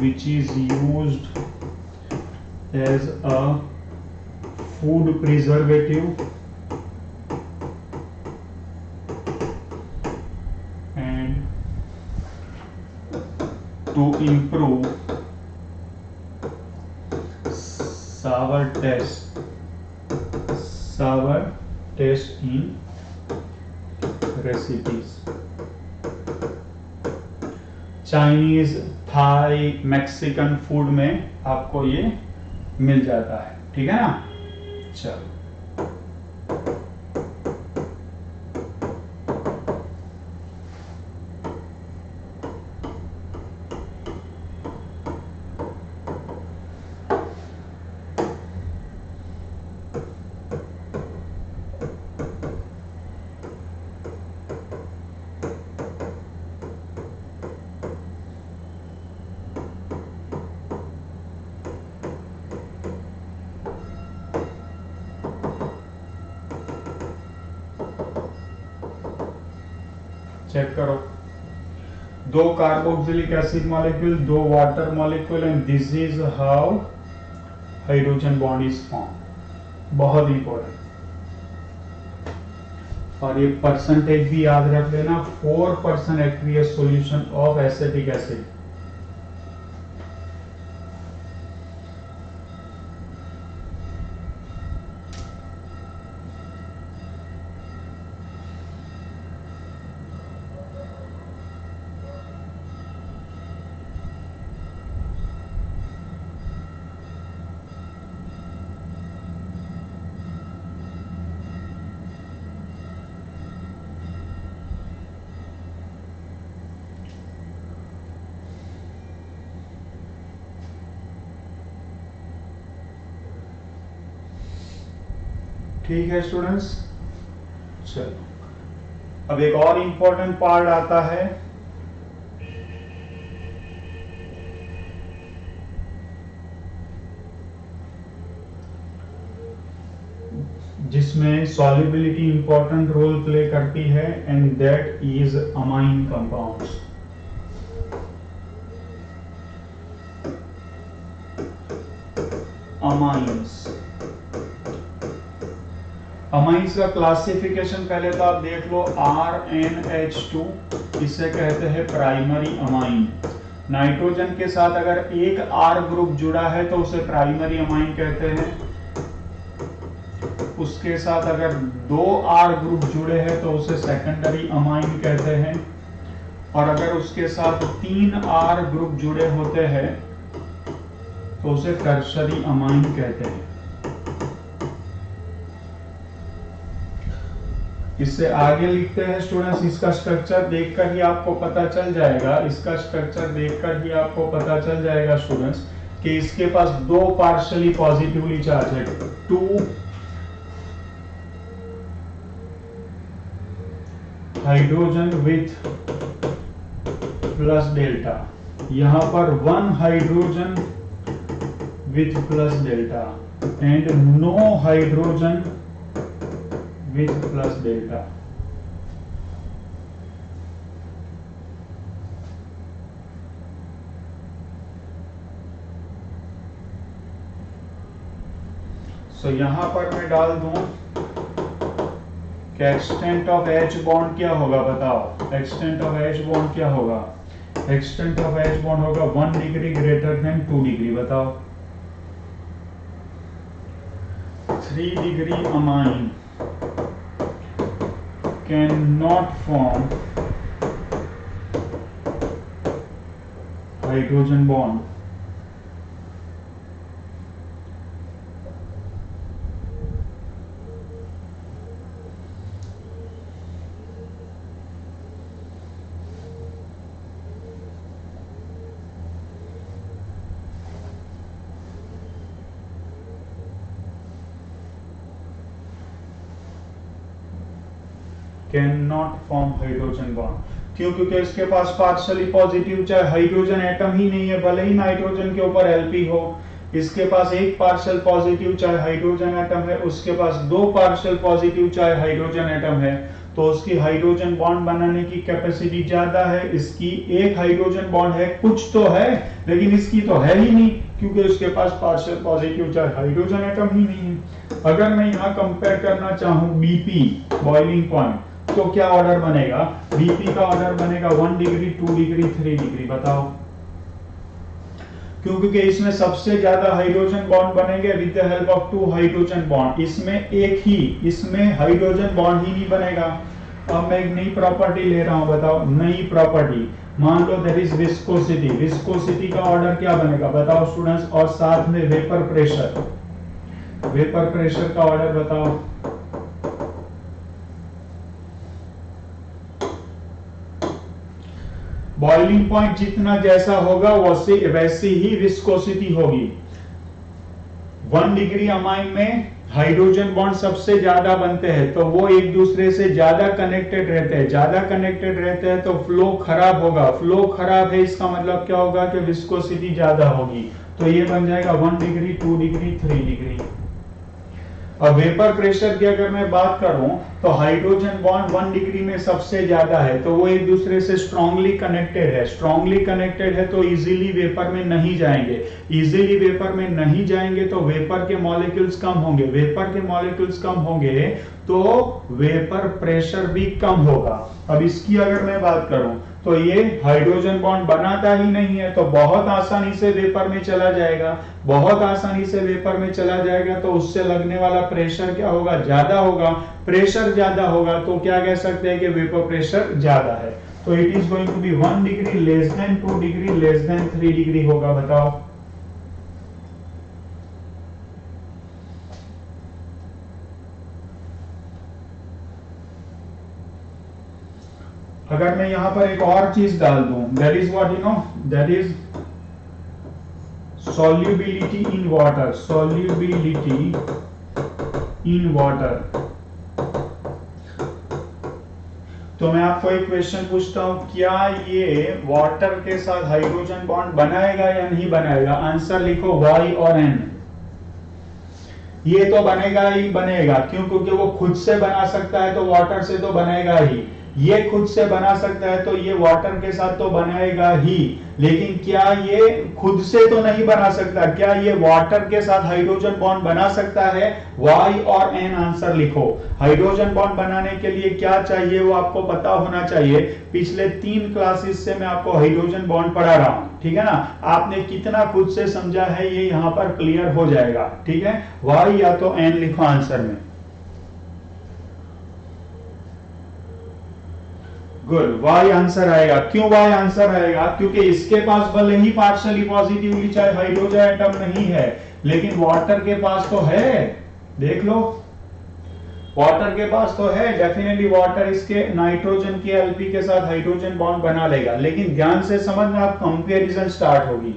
which is used as a food preservative and to improve sour taste in recipes. Chinese, Thai, Mexican food में आपको ये मिल जाता है, ठीक है ना। चलो चेक करो, 2 carboxylic acid molecule, 2 water molecule and this is how hydrogen bond is form. बहुत इंपॉर्टेंट। और ये परसेंटेज भी याद रख लेना, 4% aqueous solution of acetic acid. ठीक है स्टूडेंट्स, चलो अब एक और इंपॉर्टेंट पार्ट आता है जिसमें सॉल्युबिलिटी इंपॉर्टेंट रोल प्ले करती है, and that is amine compounds. Amines, amines का क्लासिफिकेशन पहले तो आप देख लो, RNH2, इसे कहते हैं प्राइमरी अमाइन। नाइट्रोजन के साथ अगर एक R ग्रुप जुड़ा है तो उसे प्राइमरी अमाइन कहते हैं, उसके साथ अगर दो R ग्रुप जुड़े हैं तो उसे सेकेंडरी अमाइन कहते हैं, और अगर उसके साथ 3 R ग्रुप जुड़े होते हैं तो उसे टर्शरी अमाइन कहते हैं। इससे आगे लिखते हैं स्टूडेंट्स, इसका स्ट्रक्चर देखकर ही आपको पता चल जाएगा, इसका स्ट्रक्चर देखकर ही आपको पता चल जाएगा स्टूडेंट्स कि इसके पास दो पार्शियली पॉजिटिवली चार्ज है, 2 हाइड्रोजन विथ प्लस डेल्टा, यहां पर 1 hydrogen with plus delta and no hydrogen with plus delta. So यहां पर मैं डाल दूं कि एक्सटेंट ऑफ H बॉन्ड क्या होगा, बताओ एक्सटेंट ऑफ H बॉन्ड क्या होगा। एक्सटेंट ऑफ H बॉन्ड होगा 1 डिग्री ग्रेटर देन 2 डिग्री, बताओ। 3 degree amine can not form hydrogen bond. Can not form hydrogen bond, क्यों? क्योंकि इसके पास पार्शियली पॉजिटिव चाहे हाइड्रोजन एटम ही नहीं है, भले ही नाइट्रोजन के ऊपर Lp हो, इसके पास एक पार्शियल पॉजिटिव चाहे हाइड्रोजन एटम है, उसके पास दो पार्शियल पॉजिटिव चाहे हाइड्रोजन एटम है, तो उसकी हाइड्रोजन बॉन्ड बनाने की कैपेसिटी ज्यादा है। इसकी एक हाइड्रोजन बॉन्ड है, कुछ तो है, लेकिन इसकी तो है ही नहीं, क्योंकि उसके पास पार्शियल पॉजिटिव चाहे हाइड्रोजन एटम ही नहीं है। अगर मैं यहाँ कंपेयर करना चाहूँ BP बॉइलिंग पॉइंट, तो क्या ऑर्डर बनेगा? BP का ऑर्डर बनेगा 1 डिग्री, 2 डिग्री, 3 डिग्री, बताओ क्यों? क्योंकि इसमें सबसे ज्यादा हाइड्रोजन बॉन्ड बनेंगे with the help of 2 hydrogen bond. इसमें हाइड्रोजन बॉन्ड ही नहीं बनेगा। अब मैं एक नई प्रॉपर्टी ले रहा हूं, बताओ नई प्रॉपर्टी। मान लो देयर इज विस्कोसिटी, विस्कोसिटी का ऑर्डर क्या बनेगा बताओ स्टूडेंट्स, और साथ में वेपर प्रेशर, वेपर प्रेशर का ऑर्डर बताओ। बॉइलिंग पॉइंट जितना जैसा होगा वैसी ही विस्कोसिटी होगी। 1 डिग्री अमाइन में हाइड्रोजन बॉन्ड सबसे ज्यादा बनते हैं, तो वो एक दूसरे से ज्यादा कनेक्टेड रहते हैं। ज्यादा कनेक्टेड रहते हैं तो फ्लो खराब होगा। फ्लो खराब है इसका मतलब क्या होगा कि विस्कोसिटी ज्यादा होगी। तो ये बन जाएगा 1 डिग्री, 2 डिग्री, 3 डिग्री। अब वेपर प्रेशर की अगर मैं बात करूं तो हाइड्रोजन बॉन्ड 1 डिग्री में सबसे ज्यादा है, तो वो एक दूसरे से स्ट्रांगली कनेक्टेड है। स्ट्रांगली कनेक्टेड है तो इजीली वेपर में नहीं जाएंगे। इजीली वेपर में नहीं जाएंगे तो वेपर के मॉलिक्यूल्स कम होंगे। वेपर के मॉलिक्यूल्स कम होंगे तो वेपर प्रेशर भी कम होगा। अब इसकी अगर मैं बात करूं तो ये हाइड्रोजन बॉन्ड बनाता ही नहीं है, तो बहुत आसानी से वेपर में चला जाएगा। बहुत आसानी से वेपर में चला जाएगा तो उससे लगने वाला प्रेशर क्या होगा? ज्यादा होगा। प्रेशर ज्यादा होगा तो क्या कह सकते हैं कि वेपर प्रेशर ज्यादा है। तो it is going to be 1 degree less than 2 degree less than 3 degree होगा, बताओ। अगर मैं यहां पर एक और चीज डाल दूं, that is what you know, that is solubility in water, solubility in water. तो मैं आपको एक क्वेश्चन पूछता हूं, क्या ये वाटर के साथ हाइड्रोजन बॉन्ड बनाएगा या नहीं बनाएगा? आंसर लिखो Y और N। ये तो बनेगा ही बनेगा, क्यों? क्योंकि वो खुद से बना सकता है तो वाटर से तो बनाएगा ही। ये खुद से बना सकता है तो ये वाटर के साथ तो बनाएगा ही। लेकिन क्या ये खुद से तो नहीं बना सकता, क्या ये वाटर के साथ हाइड्रोजन बॉन्ड बना सकता है? Y और N आंसर लिखो। हाइड्रोजन बॉन्ड बनाने के लिए क्या चाहिए वो आपको पता होना चाहिए। पिछले 3 क्लासेस से मैं आपको हाइड्रोजन बॉन्ड पढ़ा रहा हूं, ठीक है ना? आपने कितना खुद से समझा है ये यहां पर क्लियर हो जाएगा, ठीक है? Y या तो N लिखो आंसर में। गुड, Y आंसर आएगा। क्यों Y आंसर आएगा? क्योंकि इसके पास भले ही पार्शियली पॉजिटिवली चाहे हाइड्रोजन एटम नहीं है, लेकिन वाटर के पास तो है। देख लो, वाटर के पास तो है, डेफिनेटली वाटर इसके नाइट्रोजन की एलपी के साथ हाइड्रोजन बॉन्ड बना लेगा। लेकिन ध्यान से समझना, आप कंपैरिजन स्टार्ट होगी।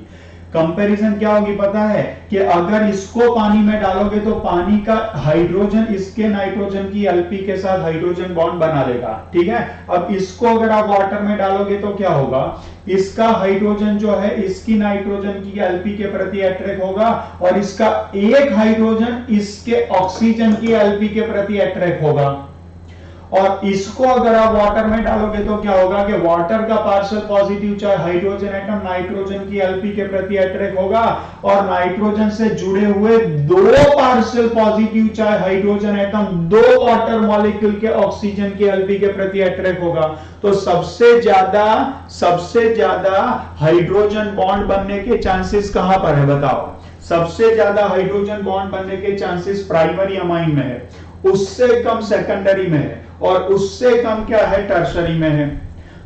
कंपैरिजन क्या होगी पता है? कि अगर इसको पानी में डालोगे तो पानी का हाइड्रोजन इसके नाइट्रोजन की एलपी के साथ हाइड्रोजन बॉन्ड बना लेगा, ठीक है? अब इसको अगर आप वाटर में डालोगे तो क्या होगा? इसका हाइड्रोजन जो है इसकी नाइट्रोजन की एलपी के प्रति अट्रैक्ट होगा और इसका एक हाइड्रोजन इसके ऑक्सीजन की एलपी के प्रति अट्रैक्ट होगा। और इसको अगर आप वाटर में डालोगे तो क्या होगा कि वाटर का partial positive charge hydrogen atom nitrogen की एलपी के प्रति अट्रैक्ट होगा और नाइट्रोजन से जुड़े हुए 2 partial positive charge hydrogen atom 2 water molecule के ऑक्सीजन की एलपी के प्रति अट्रैक्ट होगा। तो सबसे ज्यादा हाइड्रोजन बॉन्ड बनने के चांसेस कहां पर है बताओ? सबसे ज्यादा हाइड्रोजन बॉन्ड बनने के चांसेस प्राइमरी अमाइन में है, उससे कम सेकेंडरी में है और उससे कम क्या है? टर्शरी में है।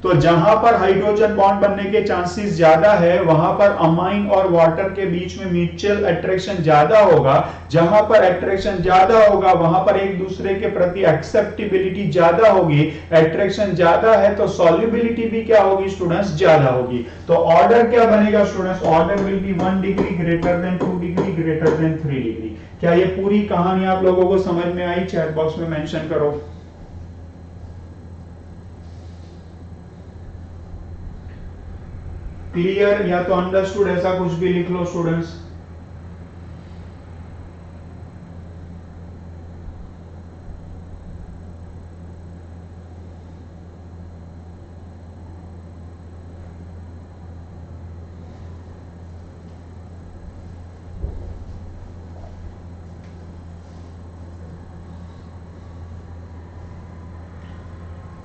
तो जहां पर हाइड्रोजन बॉन्ड बनने के चांसेस ज्यादा है वहां पर अमाइन और वाटर के बीच में म्यूचुअल अट्रैक्शन ज्यादा होगा। जहां पर अट्रैक्शन ज्यादा होगा वहां पर एक दूसरे के प्रति एक्सेप्टेबिलिटी ज्यादा होगी। अट्रैक्शन ज्यादा है तो सॉल्युबिलिटी भी क्या होगी स्टूडेंट्स? ज्यादा होगी। तो ऑर्डर क्या बनेगा students? Order will B 1 degree greater than 2 degree greater than 3 degree. क्या ये पूरी कहानी आप लोगों को समझ में आई? चैट बॉक्स में मेंशन करो। क्लियर या तो अंडरस्टूड ऐसा कुछ भी लिख लो स्टूडेंट्स।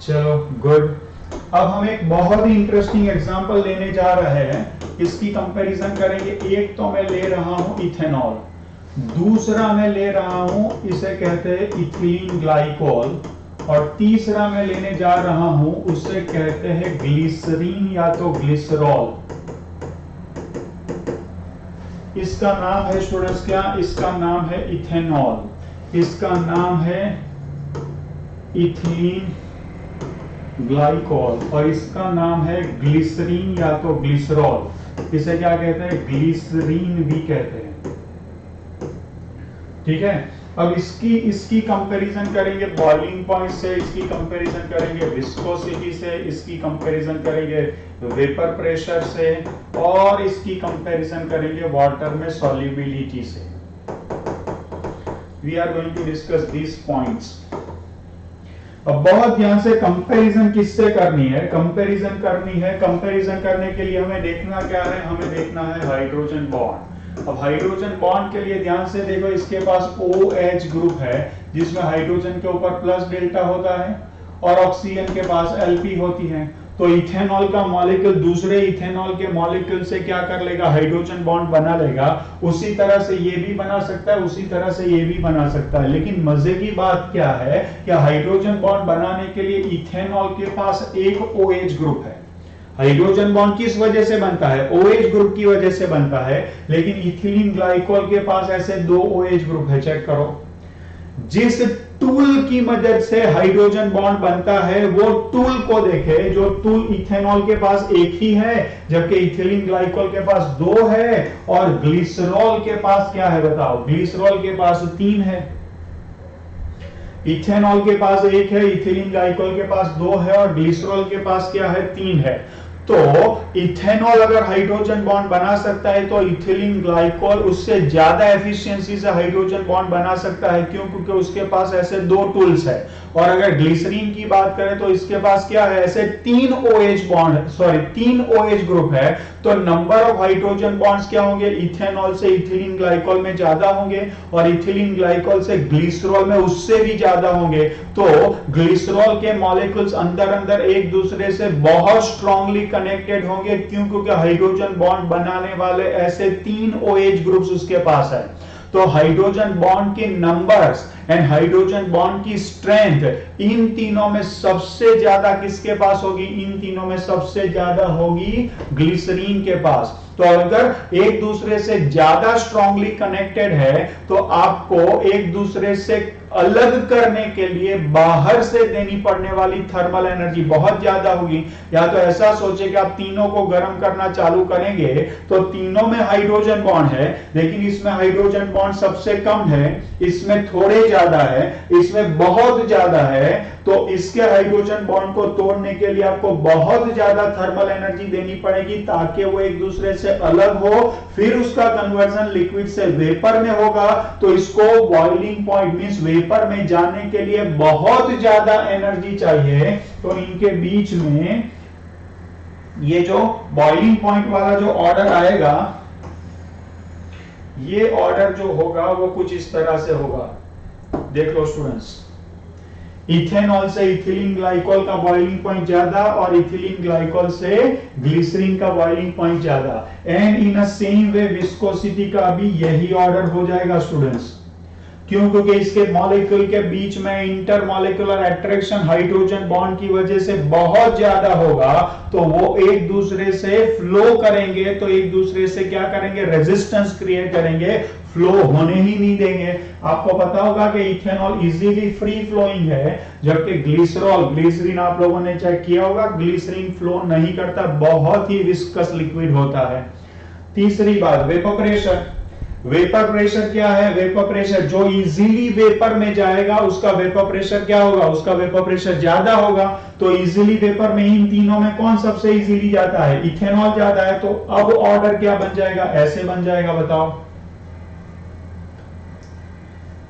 चलो गुड। अब हम एक बहुत ही इंटरेस्टिंग एग्जांपल लेने जा रहे हैं, इसकी कंपैरिजन करेंगे। एक तो मैं ले रहा हूं इथेनॉल, दूसरा मैं ले रहा हूं इसे कहते हैं इथिलीन ग्लाइकोल और तीसरा मैं लेने जा रहा हूं उसे कहते हैं ग्लिसरीन या तो ग्लिसरॉल। इसका नाम है स्टूडेंट्स क्या? इसका नाम है इथेनॉल, इसका नाम है इथिलीन ग्लाइकोल और इसका नाम है ग्लिसरीन या तो ग्लिसरॉल। इसे क्या कहते हैं? ग्लिसरीन भी कहते हैं, ठीक है? अब इसकी कंपैरिजन करेंगे बॉइलिंग पॉइंट से, इसकी कंपैरिजन करेंगे विस्कोसिटी से, इसकी कंपैरिजन करेंगे वेपर प्रेशर से और इसकी कंपैरिजन करेंगे वाटर में सॉल्युबिलिटी से। We are going to discuss this points. अब बहुत ध्यान से कंपैरिजन किससे करनी है? कंपैरिजन करनी है, कंपैरिजन करने के लिए हमें देखना क्या है? हमें देखना है हाइड्रोजन बॉन्ड। अब हाइड्रोजन बॉन्ड के लिए ध्यान से देखो, इसके पास OH ग्रुप है जिसमें हाइड्रोजन के ऊपर प्लस डेल्टा होता है और ऑक्सीजन के पास Lp होती है। तो इथेनॉल का मॉलिक्यूल दूसरे इथेनॉल के मॉलिक्यूल से क्या कर लेगा? हाइड्रोजन बॉन्ड बना लेगा। उसी तरह से ये भी बना सकता है, उसी तरह से ये भी बना सकता है। लेकिन मजे की बात क्या है कि हाइड्रोजन बॉन्ड बनाने के लिए इथेनॉल के पास एक OH ग्रुप है। हाइड्रोजन बॉन्ड किस वजह से बनता है? OH ग्रुप की वजह से बनता है। लेकिन इथिलीन ग्लाइकोल के पास ऐसे 2 OH ग्रुप है। चेक करो, जिस टूल की मदद से हाइड्रोजन बॉन्ड बनता है वो टूल को देखे। जो टूल इथेनॉल के पास एक ही है जबकि इथिलीन ग्लाइकोल के पास 2 है और ग्लिसरॉल के पास क्या है बताओ? ग्लिसरॉल के पास 3 है। इथेनॉल के पास एक है, इथिलीन ग्लाइकोल के पास दो है और ग्लिसरॉल के पास क्या है, तीन है। तो इथेनॉल अगर हाइड्रोजन बॉन्ड बना सकता है तो इथिलीन ग्लाइकोल उससे ज्यादा एफिशिएंसी से हाइड्रोजन बॉन्ड बना सकता है। क्यों? क्योंकि उसके पास ऐसे दो टूल्स है। और अगर ग्लिसरीन की बात करें तो इसके पास क्या है, ऐसे तीन OH बॉन्ड, सॉरी तीन OH ग्रुप है। तो नंबर ऑफ हाइड्रोजन बॉन्ड्स क्या होंगे, इथेनॉल से इथिलीन ग्लाइकोल में ज्यादा होंगे और इथिलीन ग्लाइकोल से ग्लिसरॉल में उससे भी ज्यादा होंगे। तो ग्लिसरॉल के मॉलिक्यूल्स अंदर अंदर एक दूसरे से बहुत स्ट्रांगली कनेक्टेड होंगे। क्यों? क्योंकि हाइड्रोजन बॉन्ड बनाने वाले ऐसे तीन OH ग्रुप्स उसके पास है। तो हाइड्रोजन बॉन्ड के नंबर्स एंड हाइड्रोजन बॉन्ड की स्ट्रेंथ इन तीनों में सबसे ज्यादा किसके पास होगी, इन तीनों में सबसे ज्यादा होगी ग्लिसरीन के पास। तो अगर एक दूसरे से ज्यादा स्ट्रांगली कनेक्टेड है तो आपको एक दूसरे से अलग करने के लिए बाहर से देनी पड़ने वाली थर्मल एनर्जी बहुत ज्यादा होगी। या तो ऐसा सोचे कि आप तीनों को गर्म करना चालू करेंगे तो तीनों में हाइड्रोजन बॉन्ड है, लेकिन इसमें हाइड्रोजन बॉन्ड सबसे कम है, इसमें थोड़े ज्यादा है, इसमें बहुत ज्यादा है। तो इसके हाइड्रोजन बॉन्ड को तोड़ने के लिए आपको बहुत ज्यादा थर्मल एनर्जी देनी पड़ेगी ताकि वो एक दूसरे से अलग हो। फिर उसका कन्वर्जन लिक्विड से वेपर में होगा। तो इसको बॉइलिंग पॉइंट मींस वेपर में जाने के लिए बहुत ज्यादा एनर्जी चाहिए। तो इनके बीच में ये जो बॉइलिंग पॉइंट वाला जो ऑर्डर आएगा, ये ऑर्डर जो होगा वो कुछ इस तरह से होगा। देख लो स्टूडेंट्स, इथेनॉल से इथिलीन ग्लाइकोल का बॉइलिंग पॉइंट ज्यादा और इथिलीन ग्लाइकोल से ग्लिसरीन का बॉइलिंग पॉइंट ज्यादा। And in a same way viscosity का भी यही ऑर्डर हो जाएगा स्टूडेंट्स। क्यों? क्योंकि इसके मॉलिक्यूल के बीच में इंटरमॉलिक्यूलर अट्रैक्शन हाइड्रोजन बॉन्ड की वजह से बहुत ज्यादा होगा। तो वो एक दूसरे से फ्लो करेंगे, तो एक दूसरे से क्या करेंगे, रेजिस्टेंस क्रिएट करेंगे, फ्लो होने ही नहीं देंगे। आपको पता होगा कि इथेनॉल इजीली फ्री फ्लोइंग है, जबकि ग्लिसरीन आप लोगों ने चेक किया होगा, ग्लिसरीन फ्लो नहीं करता, बहुत ही विस्कस लिक्विड होता है। तीसरी बात, वेपर प्रेशर। वेपर प्रेशर क्या है, वेपर प्रेशर जो इजीली वेपर में जाएगा उसका वेपर प्रेशर क्या होगा, उसका वेपर प्रेशर ज्यादा होगा। तो इजीली वेपर में इन तीनों में कौन सबसे इजीली जाता है, इथेनॉल ज्यादा है। तो अब ऑर्डर क्या बन जाएगा, ऐसे बन जाएगा, बताओ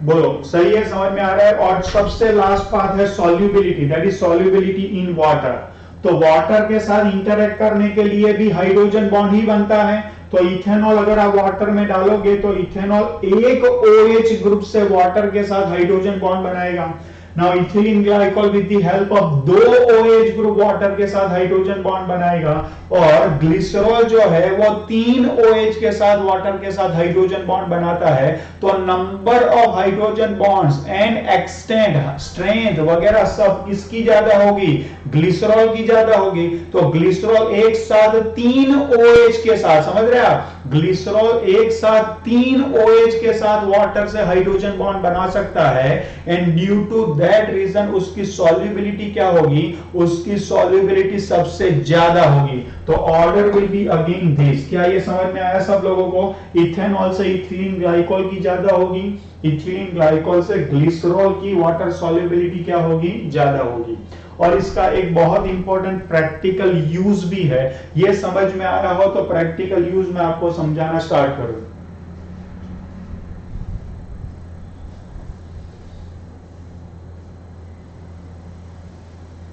बोलो, सही है, समझ में आ रहा है। और सबसे लास्ट पार्ट है solubility, that is solubility in water. तो वाटर के साथ इंटरेक्ट करने के लिए भी हाइड्रोजन बॉन्ड ही बनता है। तो इथेनॉल अगर आप वाटर में डालोगे तो इथेनॉल एक OH ग्रुप से वाटर के साथ हाइड्रोजन बॉन्ड बनाएगा। Now ethylene glycol with the help of दो OH ग्रुप वाटर के साथ हाइड्रोजन बॉन्ड बनाएगा। और ग्लिसरॉल जो है वो तीन OH के साथ वाटर के साथ हाइड्रोजन बॉन्ड बनाता है। तो number of hydrogen bonds and extent, strength वगैरह सब किसकी ज्यादा होगी, ग्लिसरॉल की ज्यादा होगी। तो ग्लिसरॉल एक साथ तीन OH के साथ, समझ रहे आप, ग्लिसरॉल एक साथ तीन OH के साथ वाटर से हाइड्रोजन बॉन्ड बना सकता है। And due to that reason उसकी सॉल्युबिलिटी क्या होगी, उसकी सॉल्युबिलिटी सबसे ज्यादा होगी। तो order will be again this. क्या ये समझ में आया सब लोगों को? इथेनॉल से इथिलीन ग्लाइकोल की ज्यादा होगी, इथिलीन ग्लाइकोल से ग्लिसरॉल की वाटर सॉल्युबिलिटी क्या होगी, ज्यादा होगी। और इसका एक बहुत इंपॉर्टेंट प्रैक्टिकल यूज भी है। ये समझ में आ रहा हो तो प्रैक्टिकल यूज में आपको समझाना स्टार्ट करूं।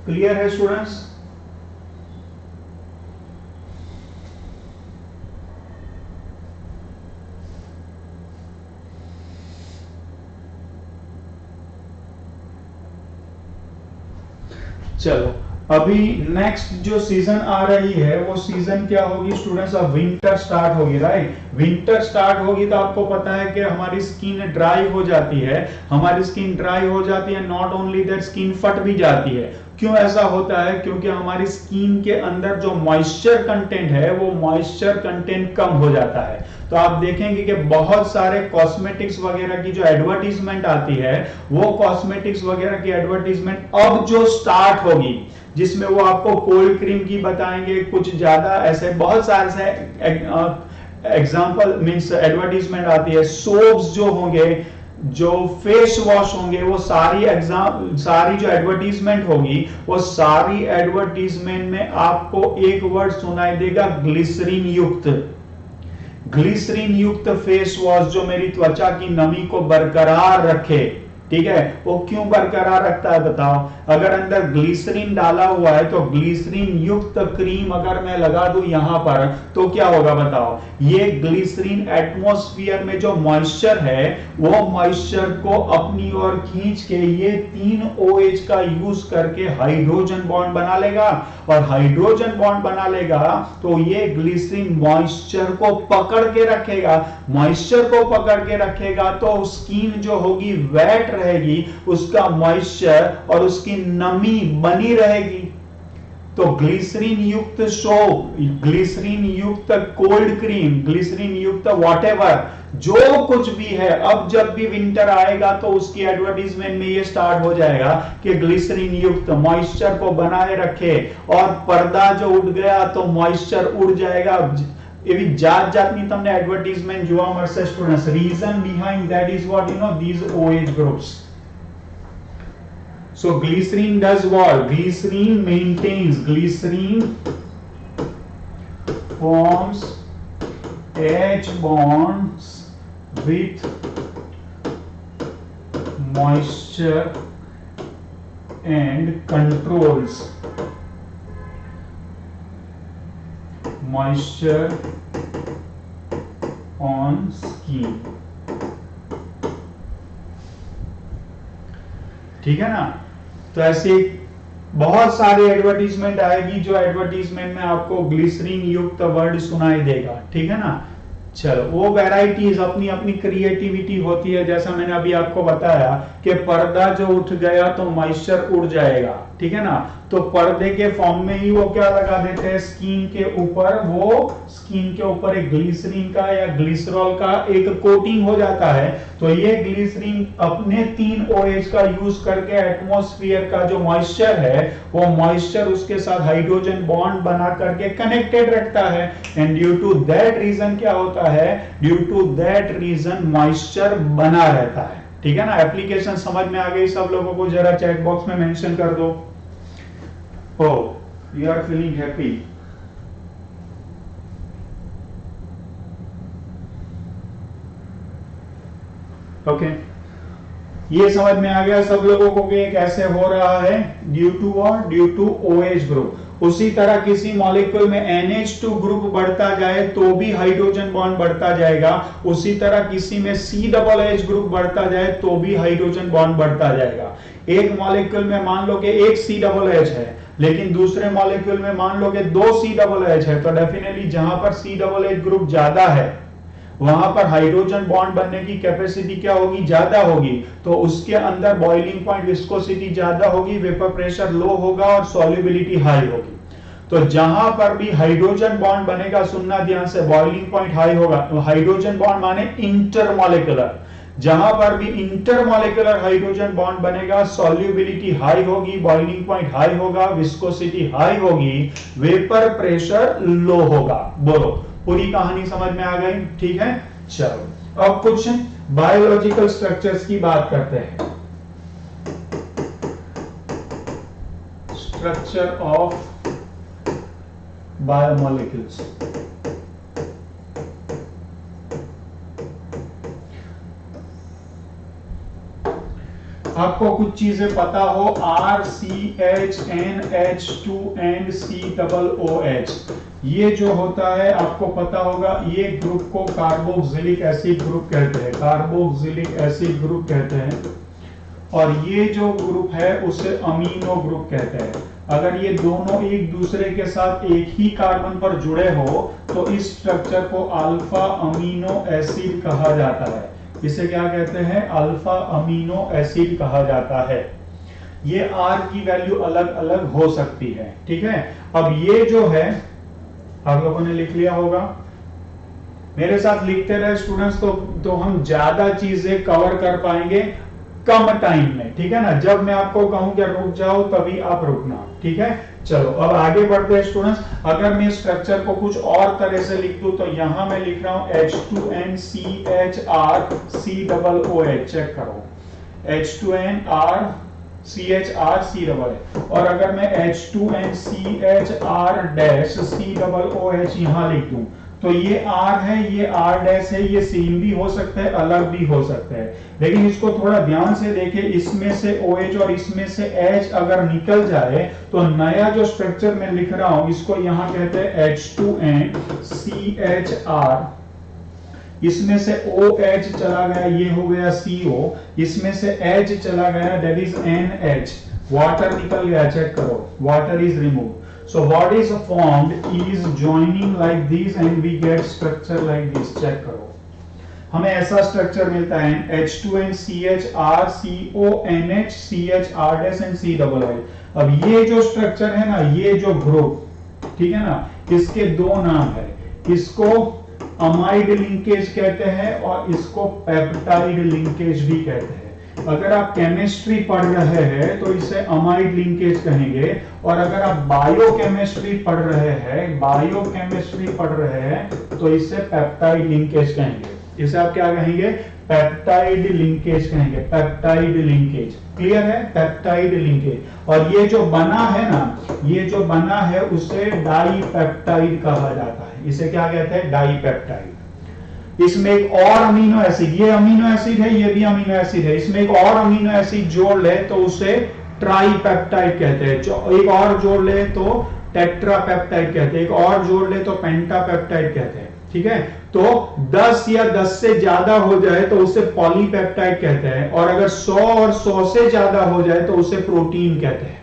क्लियर है स्टूडेंट्स? चलो अभी नेक्स्ट जो सीजन आ रही है वो सीजन क्या होगी स्टूडेंट्स, अब विंटर स्टार्ट होगी, राइट। विंटर स्टार्ट होगी तो आपको पता है कि हमारी स्किन ड्राई हो जाती है, हमारी स्किन ड्राई हो जाती है। नॉट ओनली दैट, स्किन फट भी जाती है। क्यों ऐसा होता है? क्योंकि हमारी स्किन के अंदर जो मॉइस्चर कंटेंट है वो मॉइस्चर कंटेंट कम हो जाता है। तो आप देखेंगे कि बहुत सारे कॉस्मेटिक्स वगैरह की जो एडवर्टीजमेंट आती है, वो कॉस्मेटिक्स वगैरह की एडवर्टीजमेंट अब जो स्टार्ट होगी, जिसमें वो आपको कोल्ड क्रीम की बताएंगे, कुछ ज्यादा ऐसे बहुत सारे एग्जांपल मींस एडवर्टीजमेंट आती है। सोप्स जो होंगे जो फेस वॉश होंगे वो सारी जो एडवर्टीजमेंट होगी वो सारी एडवर्टीजमेंट में आपको एक वर्ड सुनाई देगा, ग्लिसरीन युक्त। ग्लिसरीन युक्त फेस वॉश जो मेरी त्वचा की नमी को बरकरार रखे, ठीक है। वो क्यों बरकरार रखता है बताओ? अगर अंदर ग्लिसरीन डाला हुआ है तो ग्लिसरीन युक्त क्रीम अगर मैं लगा दूं यहां पर तो क्या होगा बताओ? ये ग्लिसरीन एटमॉस्फेयर में जो मॉइस्चर है वो मॉइस्चर को अपनी ओर खींच के ये 3 OH का यूज करके हाइड्रोजन बॉन्ड बना लेगा, और हाइड्रोजन बॉन्ड बना लेगा तो ये ग्लिसरीन मॉइस्चर को पकड़ के रखेगा। मॉइस्चर को पकड़ के रखेगा तो स्किन जो होगी वेट रहेगी, उसका मॉइस्चर और उसकी नमी बनी रहेगी। तो ग्लिसरीन युक्त सोप, ग्लिसरीन युक्त कोल्ड क्रीम, ग्लिसरीन युक्त व्हाटएवर जो कुछ भी है, अब जब भी विंटर आएगा तो उसकी एडवर्टीजमेंट में ये स्टार्ट हो जाएगा कि ग्लिसरीन युक्त मॉइस्चर को बनाए रखे, और पर्दा जो उड़ गया तो मॉइस्चर उड़ जाएगा। એવી જાત જાતની તમને એડવર્ટાઇઝમેન્ટ જોવા મળશે students. Reason behind that is what you know these OH groups. So glycerine does what? Glycerine maintains, glycerine forms H bonds with moisture and controls moisture on skin। ठीक है ना? तो ऐसे बहुत सारे एडवर्टीजमेंट आएगी जो एडवर्टीजमेंट में आपको ग्लिसरीन युक्त वर्ड सुनाई देगा, ठीक है ना। चलो, वो वैरायटीज अपनी अपनी क्रिएटिविटी होती है। जैसा मैंने अभी आपको बताया कि पर्दा जो उठ गया तो मॉइस्चर उड़ जाएगा, ठीक है ना। तो पर्दे के फॉर्म में ही वो क्या लगा देते हैं स्किन के ऊपर, वो स्किन के ऊपर एक ग्लिसरीन का या ग्लिसरॉल का एक कोटिंग हो जाता है। तो ये ग्लिसरीन अपने 3 OH का यूज करके एटमॉस्फेयर का जो मॉइस्चर है वो मॉइस्चर उसके साथ हाइड्रोजन बॉन्ड बना करके कनेक्टेड रखता है। And due to that reason क्या होता है? Due to that reason moisture बना रहता है, ठीक है ना। एप्लीकेशन समझ में आ गई सब लोगों को? जरा चैट बॉक्स में मेंशन कर दो। Oh, you are feeling happy. Okay, ये समझ में आ गया सब लोगों को कि कैसे हो रहा है? ड्यू टू और ड्यू टू OH ग्रुप। उसी तरह किसी मॉलिक्यूल में NH2 ग्रुप बढ़ता जाए तो भी हाइड्रोजन बॉन्ड बढ़ता जाएगा। उसी तरह किसी में COOH ग्रुप बढ़ता जाए तो भी हाइड्रोजन बॉन्ड बढ़ता जाएगा। एक मॉलिक्यूल में मान लो कि एक COOH है, लेकिन दूसरे मॉलिक्यूल में मान लो कि 2 COOH है, तो डेफिनेटली जहां पर COOH ग्रुप ज्यादा है वहां पर हाइड्रोजन बॉन्ड बनने की कैपेसिटी क्या होगी? ज्यादा होगी। तो उसके अंदर बॉइलिंग पॉइंट विस्कोसिटी ज्यादा होगी, वेपर प्रेशर लो होगा और सॉल्युबिलिटी हाई होगी। तो जहां पर भी हाइड्रोजन बॉन्ड बनेगा, सुनना ध्यान से, बॉइलिंग पॉइंट हाई होगा। हाइड्रोजन बॉन्ड माने इंटरमॉलिक्यूलर, जहां पर भी इंटरमॉलिक्यूलर हाइड्रोजन बॉन्ड बनेगा सॉल्युबिलिटी हाई होगी, बॉइलिंग पॉइंट हाई होगा, विस्कोसिटी हाई होगी, वेपर प्रेशर लो होगा। बोलो, पूरी कहानी समझ में आ गई? ठीक है। चलो, अब कुछ बायोलॉजिकल स्ट्रक्चर्स की बात करते हैं। Structure of biomolecules. आपको कुछ चीजें पता हो, RCHNH2 एंड COOH, ये जो होता है आपको पता होगा, ये ग्रुप को कार्बोक्सिलिक एसिड ग्रुप कहते हैं, कार्बोक्सिलिक एसिड ग्रुप कहते हैं। और ये जो ग्रुप है उसे अमीनो ग्रुप कहते हैं। अगर ये दोनों एक दूसरे के साथ एक ही कार्बन पर जुड़े हो तो इस स्ट्रक्चर को अल्फा अमीनो एसिड कहा जाता है। इसे क्या कहते हैं? अल्फा अमीनो एसिड कहा जाता है। ये R की वैल्यू अलग अलग हो सकती है, ठीक है। अब ये जो है आप लोगों ने लिख लिया होगा, मेरे साथ लिखते रहे स्टूडेंट्स, तो हम ज्यादा चीजें कवर कर पाएंगे कम टाइम में, ठीक है ना। जब मैं आपको कहूं कि रुक जाओ तभी आप रुकना, ठीक है। चलो अब आगे बढ़ते हैं स्टूडेंट्स। अगर मैं स्ट्रक्चर को कुछ और तरह से लिख दूं तो यहां मैं लिख रहा हूं H2NCHRCOOH, चेक करो H2NRCHRCOOH। और अगर मैं H2NCHR-COOH यहां लिख दूं तो ये R है, ये R डैश है, ये सेम भी हो सकता है, अलग भी हो सकता है, लेकिन इसको थोड़ा ध्यान से देखें। इसमें से OH और इसमें से H अगर निकल जाए तो नया जो स्ट्रक्चर मैं लिख रहा हूं इसको यहां कहते हैं H2NCHR। इसमें से OH चला गया, ये हो गया CO, इसमें से H चला गया, दैट इज NH, वाटर निकल गया, चेक करो, water is remove. So what is formed is joining like this and we get structure like this, check करो, हमें ऐसा स्ट्रक्चर मिलता है H2NCHR-CONH-CHR-COOH। अब ये जो स्ट्रक्चर है ना, ये जो ग्रुप, ठीक है ना, इसके दो नाम है, इसको अमाइड लिंकेज कहते हैं और इसको पेप्टाइड लिंकेज भी कहते हैं। अगर आप केमिस्ट्री पढ़ रहे हैं तो इसे अमाइड लिंकेज कहेंगे, और अगर आप बायोकेमिस्ट्री पढ़ रहे हैं तो इसे पेप्टाइड लिंकेज कहेंगे। इसे आप क्या कहेंगे? पेप्टाइड लिंकेज कहेंगे, पेप्टाइड लिंकेज। क्लियर है? Peptide linkage. और ये जो बना है ना, ये जो बना है उसे डाईपेप्टाइड कहा जाता है। इसे क्या कहते हैं? डाईपेप्टाइड। इसमें एक और अमीनो एसिड, ये अमीनो एसिड है, ये भी अमीनो एसिड है, इसमें एक और अमीनो एसिड जोड़ ले तो उसे ट्राईपेप्टाइड कहते हैं, एक और जोड़ ले तो टेट्रापेप्टाइड कहते हैं, एक और जोड़ ले तो पेंटापेप्टाइड कहते हैं। ठीक है, तो 10 या 10 से ज्यादा हो जाए तो उसे पॉलीपेप्टाइड कहते हैं, और अगर 100 और 100 से ज्यादा हो जाए तो उसे प्रोटीन कहते हैं।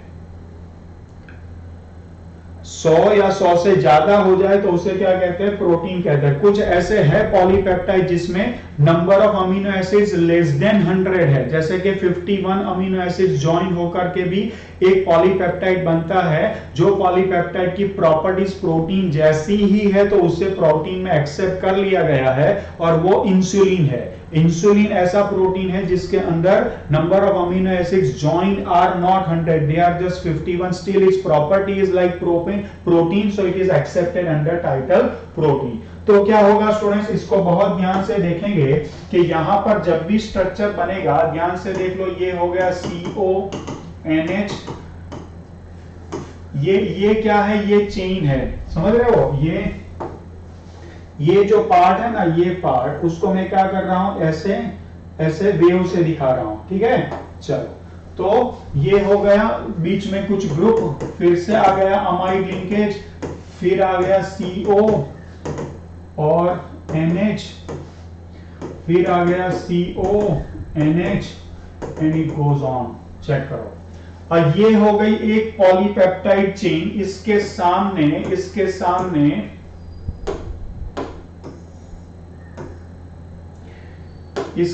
100 या 100 से ज्यादा हो जाए तो उसे क्या कहते हैं? प्रोटीन कहते हैं। कुछ ऐसे है पॉलीपेप्टाइड जिसमें number of amino acids less than 100 है, जैसे कि 51 अमीनो एसिड्स ज्वाइन होकर के भी एक पॉलीपेप्टाइड बनता है। जो पॉलीपेप्टाइड की प्रॉपर्टीज प्रोटीन जैसी ही है तो उसे प्रोटीन में एक्सेप्ट कर लिया गया है, और वो इंसुलिन है। इंसुलिन ऐसा प्रोटीन है जिसके अंदर number of amino acids join are not 100, they are just 51, still its property is like protein, so it is accepted under title protein. तो क्या होगा स्टूडेंट्स, इसको बहुत ध्यान से देखेंगे कि यहां पर जब भी स्ट्रक्चर बनेगा, ध्यान से देख लो, ये हो गया CONH, ये क्या है? ये चेन है, समझ रहे हो? ये जो पार्ट है ना, ये पार्ट, उसको मैं क्या कर रहा हूं, ऐसे ऐसे वेव से दिखा रहा हूं। ठीक है, चलो, तो ये हो गया, बीच में कुछ ग्रुप, फिर से आ गया अमाइड लिंकेज, फिर आ गया CO और NH, फिर आ गया CONH and it goes on. Check करो, और ये हो गई एक पॉलीपेप्टाइड चेन। इसके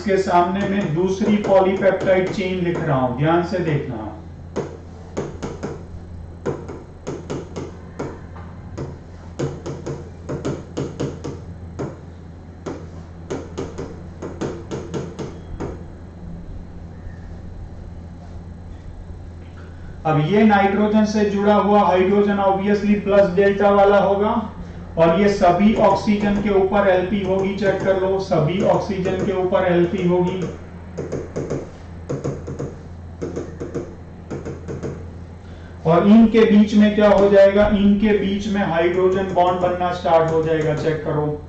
सामने मैं दूसरी पॉलीपेप्टाइड चेन लिख रहा हूं, ध्यान से देखना। अब ये नाइट्रोजन से जुड़ा हुआ हाइड्रोजन ऑब्वियसली प्लस डेल्टा वाला होगा, और ये सभी ऑक्सीजन के ऊपर एलपी होगी। चेक कर लो, सभी ऑक्सीजन के ऊपर एलपी होगी। और इनके बीच में क्या हो जाएगा? इनके बीच में हाइड्रोजन बॉन्ड बनना स्टार्ट हो जाएगा। चेक करो,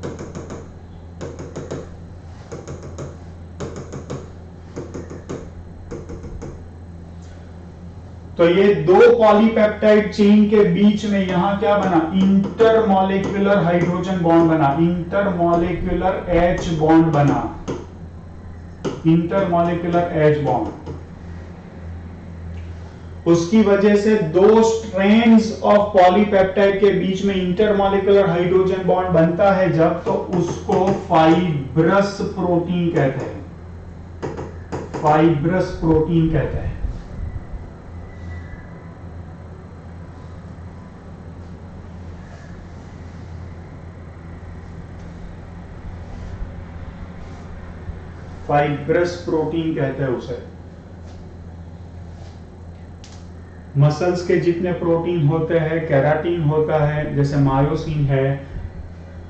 तो ये दो पॉलीपेप्टाइड चेन के बीच में यहां क्या बना? इंटरमॉलिक्यूलर हाइड्रोजन बॉन्ड बना, इंटरमॉलिक्यूलर H बॉन्ड बना, इंटरमॉलिक्यूलर H बॉन्ड। उसकी वजह से दो स्ट्रेन्स ऑफ पॉलीपेप्टाइड के बीच में इंटरमॉलिक्यूलर हाइड्रोजन बॉन्ड बनता है जब, तो उसको फाइब्रस प्रोटीन कहते हैं, फाइब्रस प्रोटीन कहते हैं। फाइब्रस प्रोटीन कहते हैं उसे। मसल्स के जितने प्रोटीन होते हैं, केराटिन होता है, जैसे मायोसिन है,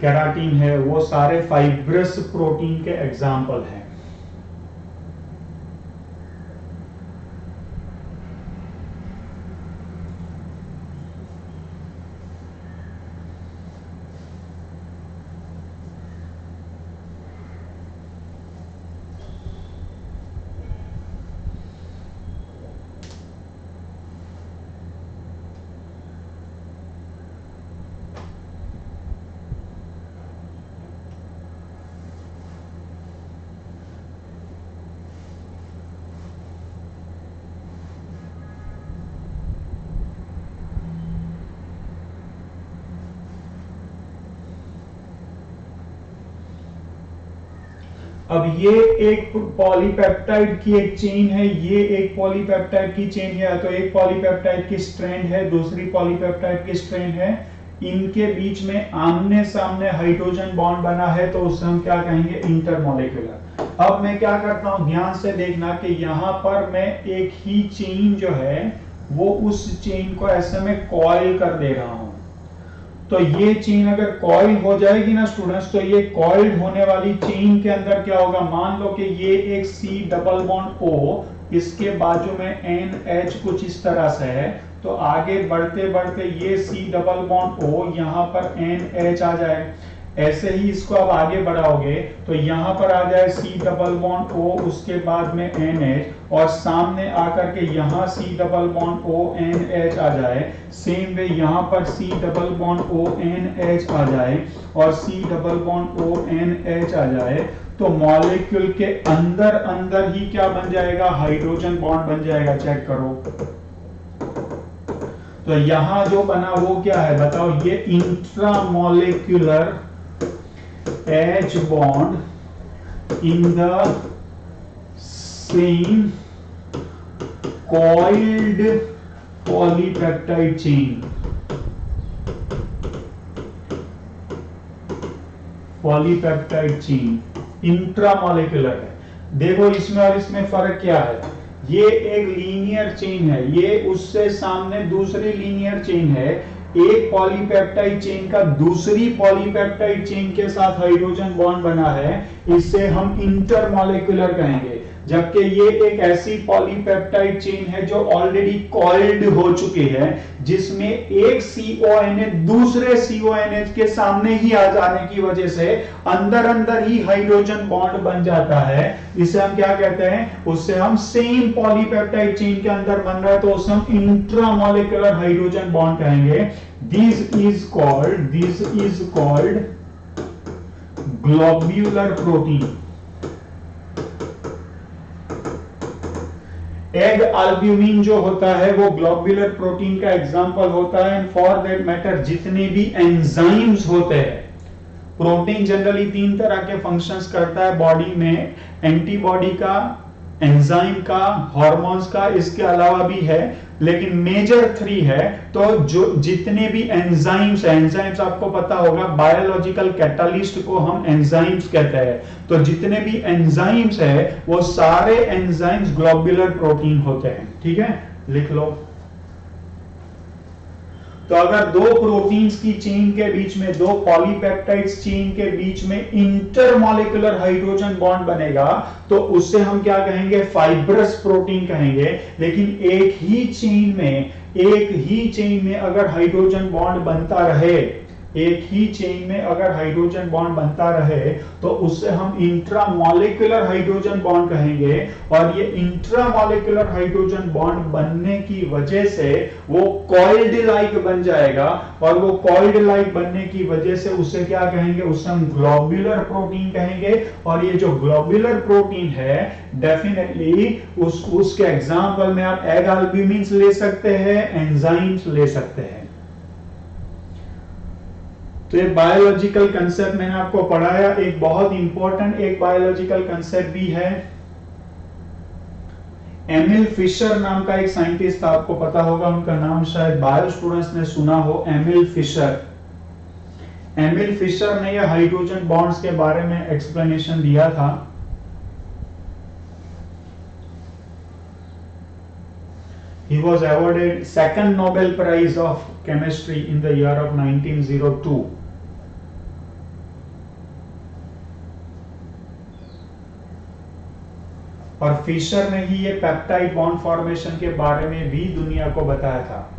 केराटिन है, वो सारे फाइब्रस प्रोटीन के एग्जाम्पल हैं। अब ये एक पॉलीपेप्टाइड की एक चेन है, ये एक पॉलीपेप्टाइड की चेन है, तो एक पॉलीपेप्टाइड की स्ट्रैंड है, दूसरी पॉलीपेप्टाइड की स्ट्रैंड है, इनके बीच में आमने सामने हाइड्रोजन बॉन्ड बना है, तो उसे हम क्या कहेंगे, इंटरमॉलिक्यूलर। अब मैं क्या करता हूं, ध्यान से देखना कि यहां पर मैं एक ही चेन जो है वो उस चेन को ऐसे में कॉइल कर दे रहा हूं। तो ये चेन अगर कॉइल हो जाएगी ना स्टूडेंट्स, तो ये कॉइल्ड होने वाली चेन के अंदर क्या होगा, मान लो कि ये एक C डबल बॉन्ड O, इसके बाजू में NH कुछ इस तरह से है, तो आगे बढ़ते बढ़ते ये C डबल बॉन्ड O, यहाँ पर NH आ जाए। ऐसे ही इसको अब आगे बढ़ाओगे तो यहाँ पर आ जाए C डबल बॉन्ड O, उसके बाद में NH, और सामने आकर के यहाँ C double bond O NH आ जाए। सेम वे यहाँ पर C double bond O NH आ जाए और C double bond O NH आ जाए, तो मॉलिक्यूल के अंदर अंदर ही क्या बन जाएगा, हाइड्रोजन बॉन्ड बन जाएगा। चेक करो, तो यहां जो बना वो क्या है बताओ, ये intramolecular H bond in the same coiled polypeptide chain, polypeptide chain intramolecular है। देखो इसमें और इसमें फर्क क्या है, ये एक लीनियर चेन है, ये उससे सामने दूसरी लीनियर चेन है। एक पॉलीपेप्टाइड चेन का दूसरी पॉलीपेप्टाइड चेन के साथ हाइड्रोजन बॉन्ड बना है, इसे हम इंटरमॉलिक्यूलर कहेंगे। जबकि ये एक ऐसी पॉलीपेप्टाइड चेन है जो ऑलरेडी कॉइल्ड हो चुकी है, जिसमें एक CONH दूसरे CONH के सामने ही आ जाने की वजह से अंदर अंदर ही हाइड्रोजन बॉन्ड बन जाता है। इसे हम क्या कहते हैं, उससे हम सेम पॉलीपेप्टाइड चेन के अंदर बन रहा है तो उसे हम इंट्रामॉलिक्यूलर हाइड्रोजन बॉन्ड कहेंगे। This is called globular protein. Egg albumin जो होता है वो ग्लोब्यूलर प्रोटीन का एग्जांपल होता है। एंड फॉर दैट मैटर जितने भी एंजाइम्स होते हैं, प्रोटीन जनरली 3 तरह के फंक्शंस करता है बॉडी में, एंटीबॉडी का, एंजाइम का, हार्मोन्स का, इसके अलावा भी है, लेकिन मेजर 3 है। तो जो जितने भी एंजाइम्स हैं, एंजाइम्स आपको पता होगा बायोलॉजिकल कैटालिस्ट को हम एंजाइम्स कहते हैं, तो जितने भी एंजाइम्स है वो सारे एंजाइम्स ग्लोब्यूलर प्रोटीन होते हैं। ठीक है, लिख लो। तो अगर दो प्रोटीन्स की चेन के बीच में, दो पॉलीपेप्टाइड्स चेन के बीच में इंटरमॉलिक्यूलर हाइड्रोजन बॉन्ड बनेगा तो उससे हम क्या कहेंगे, फाइब्रस प्रोटीन कहेंगे। लेकिन एक ही चेन में अगर हाइड्रोजन बॉन्ड बनता रहे, एक ही चेन में अगर हाइड्रोजन बॉन्ड बनता रहे तो उससे हम इंट्रामॉलिक्यूलर हाइड्रोजन बॉन्ड कहेंगे। और ये इंट्रामॉलिक्यूलर हाइड्रोजन बॉन्ड बनने की वजह से वो कॉइल्ड लाइक बन जाएगा, और वो कॉइल्ड लाइक बनने की वजह से उसे क्या कहेंगे, उसे हम ग्लोब्यूलर प्रोटीन कहेंगे। और ये जो ग्लोब्यूलर प्रोटीन है डेफिनेटली उसके एग्जाम्पल में आप एग एल्ब्यूमिन ले सकते हैं, एंजाइम्स ले सकते हैं। तो एक बायोलॉजिकल कंसेप्ट मैंने आपको पढ़ाया, एक बहुत इंपॉर्टेंट एक बायोलॉजिकल कंसेप्ट भी है। एमिल फिशर नाम का एक साइंटिस्ट था, आपको पता होगा, उनका नाम शायद बायो स्टूडेंट्स ने सुना हो, एमिल फिशर। एमिल फिशर ने यह हाइड्रोजन बॉन्ड्स के बारे में एक्सप्लेनेशन दिया था। He was awarded second Nobel Prize of Chemistry in the year of 1902. और फिशर ने ही ये पेप्टाइड बॉन्ड फॉर्मेशन के बारे में भी दुनिया को बताया था।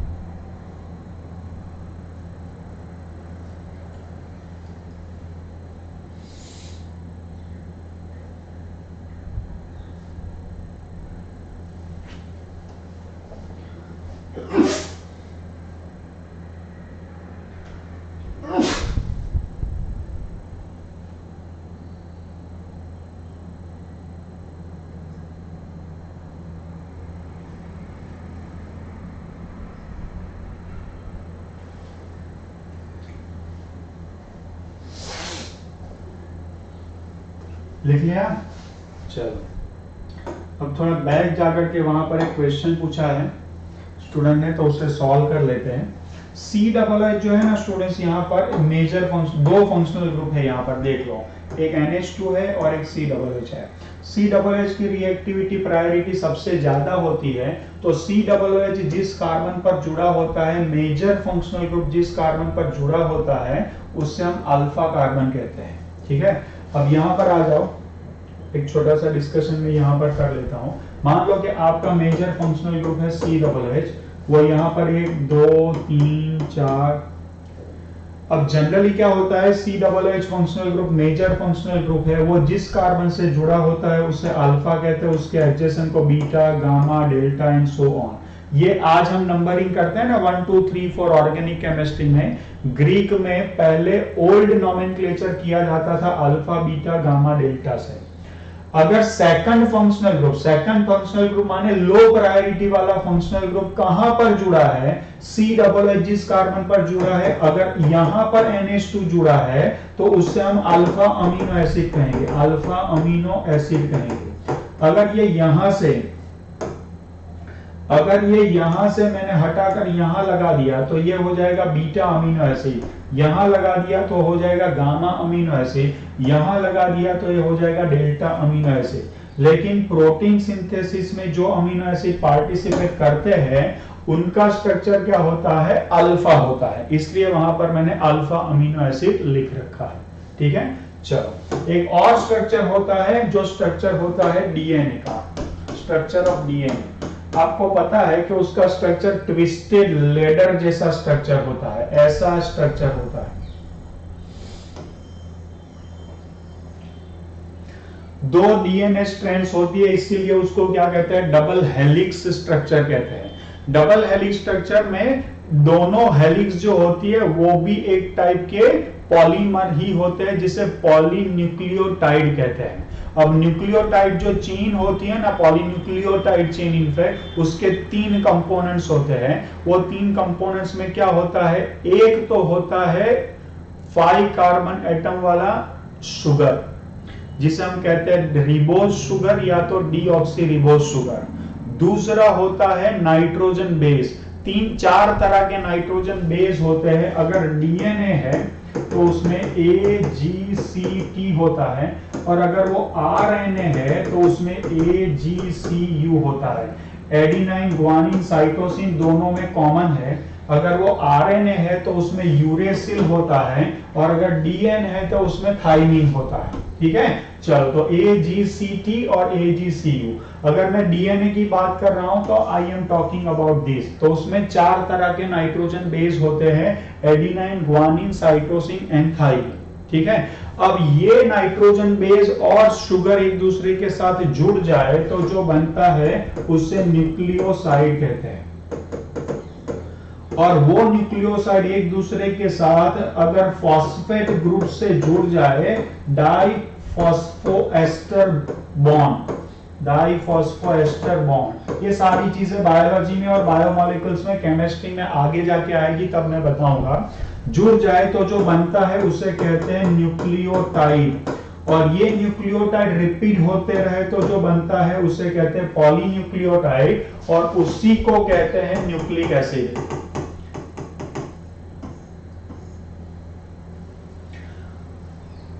लिख लिया? चलो अब थोड़ा बैक जाकर के वहां पर एक क्वेश्चन पूछा है स्टूडेंट ने, तो उसे सॉल्व कर लेते हैं। COOH जो है ना स्टूडेंट्स, यहाँ पर मेजर फंक्शन, दो फंक्शनल ग्रुप है यहाँ पर, देख लो, एक NH2 है और एक COOH है। COOH की रिएक्टिविटी प्रायोरिटी सबसे ज्यादा होती है, तो COOH जिस कार्बन पर जुड़ा होता है, मेजर फंक्शनल ग्रुप जिस कार्बन पर जुड़ा होता है, उससे हम अल्फा कार्बन कहते हैं। ठीक है, अब यहाँ पर आ जाओ, एक छोटा सा डिस्कशन में यहाँ पर कर लेता हूँ। मान लो कि आपका मेजर फंक्शनल ग्रुप है COOH, वो यहाँ पर 1 2 3 4। अब जनरली क्या होता है, COOH functional group major functional group है, वो जिस कार्बन से जुड़ा होता है उसे अल्फा कहते हैं, उसके एडजेसेंट को beta, gamma, delta and so on. ये आज हम नंबरिंग करते हैं ना 1 2 3 4 ऑर्गेनिक केमिस्ट्री में। ग्रीक में पहले ओल्ड नोमेनक्लेचर किया जाता था अल्फा, बीटा, गामा, डेल्टा से। अगर सेकंड फंक्शनल ग्रुप माने लो प्रायोरिटी वाला फंक्शनल ग्रुप कहां पर जुड़ा है, COOH जिस कार्बन पर जुड़ा है, अगर यहां पर NH2 जुड़ा है तो उससे हम अल्फा अमीनो एसिड कहेंगे, अल्फा अमीनो एसिड कहेंगे। अगर ये यहां से मैंने हटाकर यहां लगा दिया तो ये हो जाएगा बीटा अमीनो एसिड, यहां लगा दिया तो हो जाएगा गामा अमीनो एसिड, यहां लगा दिया तो ये हो जाएगा डेल्टा अमीनो एसिड। लेकिन प्रोटीन सिंथेसिस में जो अमीनो एसिड पार्टिसिपेट करते हैं उनका स्ट्रक्चर क्या होता है, अल्फा होता है, इसलिए वहां पर मैंने अल्फा अमीनो एसिड लिख रखा है। ठीक है, चलो एक और स्ट्रक्चर होता है, जो स्ट्रक्चर होता है डीएनए का, स्ट्रक्चर ऑफ डीएनए। आपको पता है कि उसका स्ट्रक्चर ट्विस्टेड लेडर जैसा स्ट्रक्चर होता है, ऐसा स्ट्रक्चर होता है। दो डीएनए स्ट्रैंड्स होती है, इसीलिए उसको क्या कहते हैं, डबल हेलिक्स स्ट्रक्चर कहते हैं। डबल हेलिक्स स्ट्रक्चर में दोनों हेलिक्स जो होती है वो भी एक टाइप के पॉलीमर ही होते हैं, जिसे पॉलीन्यूक्लियोटाइड कहते हैं। अब न्यूक्लियोटाइड जो चेन होती है ना, पॉलीन्यूक्लियोटाइड चेन, इनफैक्ट उसके 3 कंपोनेंट्स होते हैं। वो 3 कंपोनेंट्स में क्या होता है, एक तो होता है 5 कार्बन एटम वाला शुगर, जिसे हम कहते हैं रिबोज शुगर या तो डीऑक्सी रिबोज शुगर। दूसरा होता है नाइट्रोजन बेस। 3-4 तरह के नाइट्रोजन बेस होते हैं। अगर डीएनए है तो उसमें AGCT होता है, और अगर वो RNA है तो उसमें AGCU होता है। एडिनाइन, ग्वानिन, साइटोसिन दोनों में कॉमन है। अगर वो RNA है तो उसमें यूरेसिल होता है, और अगर DNA है तो उसमें थाइमिन होता है। ठीक है, चलो तो AGCT और AGCU। अगर मैं DNA की बात कर रहा हूं तो I am talking about this. तो उसमें 4 तरह के नाइट्रोजन बेस होते हैं, adenine, guanine, cytosine and thymine. ठीक है, अब ये नाइट्रोजन बेस और शुगर एक दूसरे के साथ जुड़ जाए तो जो बनता है उससे न्यूक्लियोसाइड कहते हैं। और वो न्यूक्लियोसाइड एक दूसरे के साथ अगर फॉस्फेट ग्रुप से जुड़ जाए, डाइफॉस्फोएस्टर बॉन्ड, डाइफॉस्फोएस्टर बॉन्ड। ये सारी चीजें बायोलॉजी में और बायोमोलिक्यूल्स में, केमिस्ट्री में आगे जाके आएगी, तब मैं बताऊंगा। जुड़ जाए तो जो बनता है उसे कहते हैं न्यूक्लियोटाइड, और ये न्यूक्लियोटाइड रिपीट होते रहे तो जो बनता है उसे कहते हैं पॉलीन्यूक्लियोटाइड, और उसी को कहते हैं न्यूक्लिक एसिड।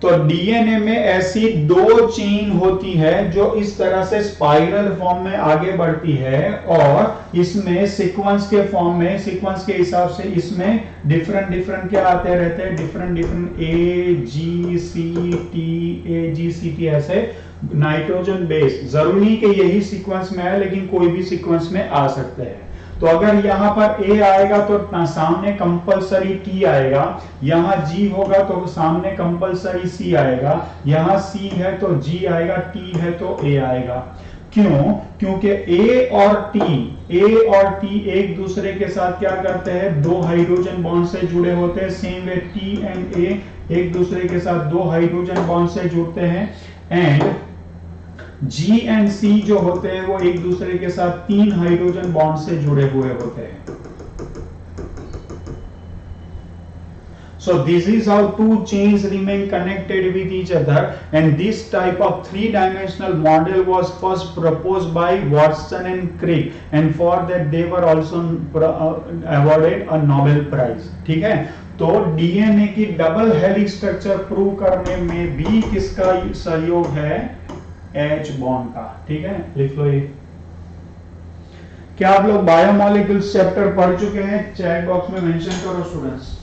तो तो डीएनए में ऐसी दो चेन होती है जो इस तरह से स्पाइरल फॉर्म में आगे बढ़ती है, और इसमें सीक्वेंस के फॉर्म में, सीक्वेंस के हिसाब से इसमें डिफरेंट डिफरेंट क्या आते रहते हैं, डिफरेंट डिफरेंट AGCT ऐसे नाइट्रोजन बेस। जरूरी नहीं कि यही सीक्वेंस में है, लेकिन कोई भी सीक्वेंस में आ सकते हैं। तो अगर यहां पर A आएगा तो सामने कंपलसरी T आएगा, यहां G होगा तो सामने कंपलसरी C आएगा, यहां C है तो G आएगा, T है तो A आएगा। क्यों? क्योंकि A और T एक दूसरे के साथ क्या करते हैं, दो हाइड्रोजन बॉन्ड से जुड़े होते हैं। Same way T and A एक दूसरे के साथ दो हाइड्रोजन बॉन्ड से जुड़ते हैं, एंड G एंड C जो होते हैं वो एक दूसरे के साथ तीन हाइड्रोजन बॉन्ड से जुड़े हुए होते हैं। So this is how two chains remain connected with each other, and this type of three-dimensional model was first proposed by Watson and Crick, and for that they were also awarded a Nobel Prize। ठीक है, तो DNA की double helix structure prove करने में भी किसका सहयोग है, H बॉन्ड का। ठीक है, लिख लो ये। क्या आप लोग बायोमोलिक्यूल्स चैप्टर पढ़ चुके हैं? चैट बॉक्स में मेंशन करो students.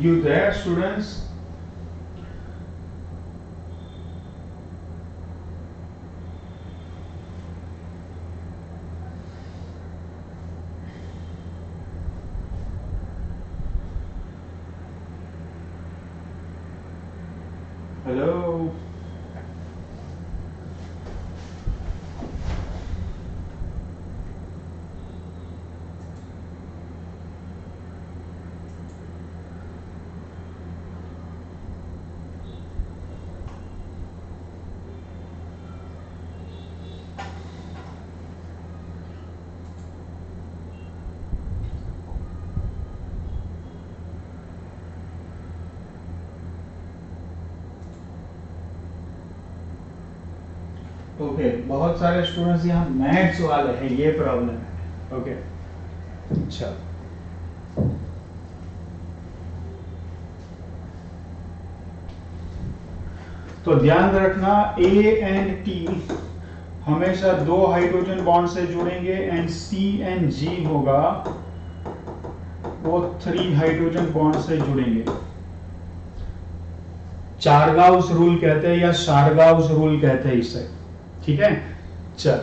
You there, students? Hello? Okay, बहुत सारे स्टूडेंट्स यहाँ मैथ्स वाले हैं, ये प्रॉब्लम है। ओके, अच्छा, तो ध्यान रखना A एंड T हमेशा दो हाइड्रोजन बॉन्ड से जुड़ेंगे, एंड C एंड G होगा वो 3 हाइड्रोजन बॉन्ड से जुड़ेंगे। चारगाउस रूल कहते हैं या शारगाउस रूल कहते हैं इसे। ठीक है, चल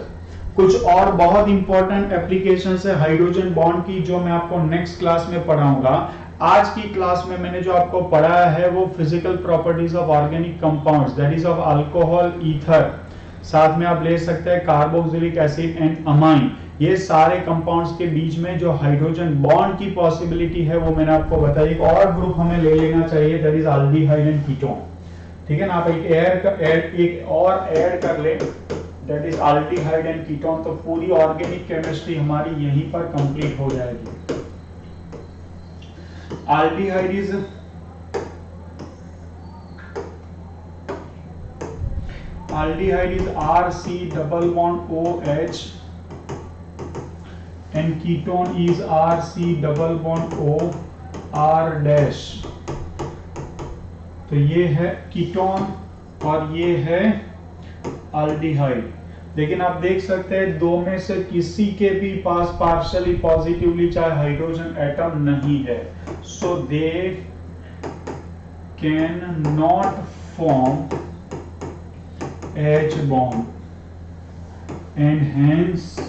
कुछ और बहुत इंपॉर्टेंट एप्लीकेशंस है हाइड्रोजन बॉन्ड की, जो मैं आपको नेक्स्ट क्लास में पढ़ाऊंगा। आज की क्लास में मैंने जो आपको पढ़ाया है वो physical properties of organic compounds, that is of alcohol, ether, साथ में आप ले सकते हैं कार्बोक्सिलिक एसिड एंड अमाइन। ये सारे कंपाउंड्स के बीच में जो हाइड्रोजन बॉन्ड की पॉसिबिलिटी है वो मैंने आपको बताई। एक और ग्रुप हमें ले लेना चाहिए, that is aldehyde and ketone. ठीक है ना, आप एक और ऐड कर ले, that is aldehyde and ketone, तो पूरी ऑर्गेनिक केमिस्ट्री हमारी यहीं पर कंप्लीट हो जाएगी। Aldehyde is RC double bond OH and ketone is RC double bond O R dash। तो ये है कीटोन और ये है एल्डिहाइड। लेकिन आप देख सकते हैं दो में से किसी के भी पास पार्शियली पॉजिटिवली चाहे हाइड्रोजन एटम नहीं है, so they can not form H bond, and hence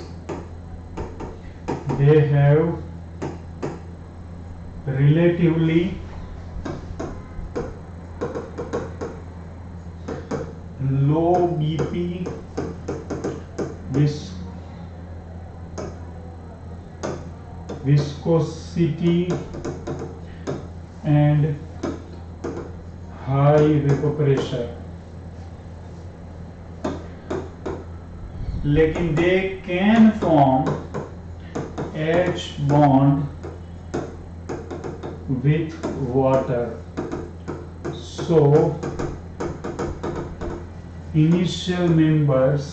they have relatively low BP viscosity and high vapor pressure, लेकिन they can form H bond with water. So initial members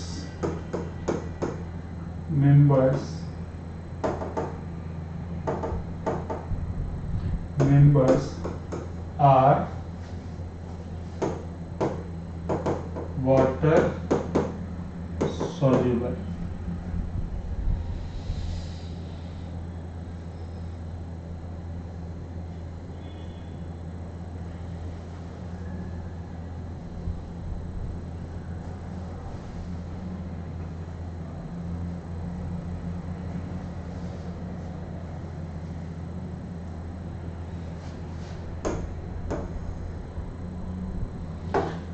are water soluble.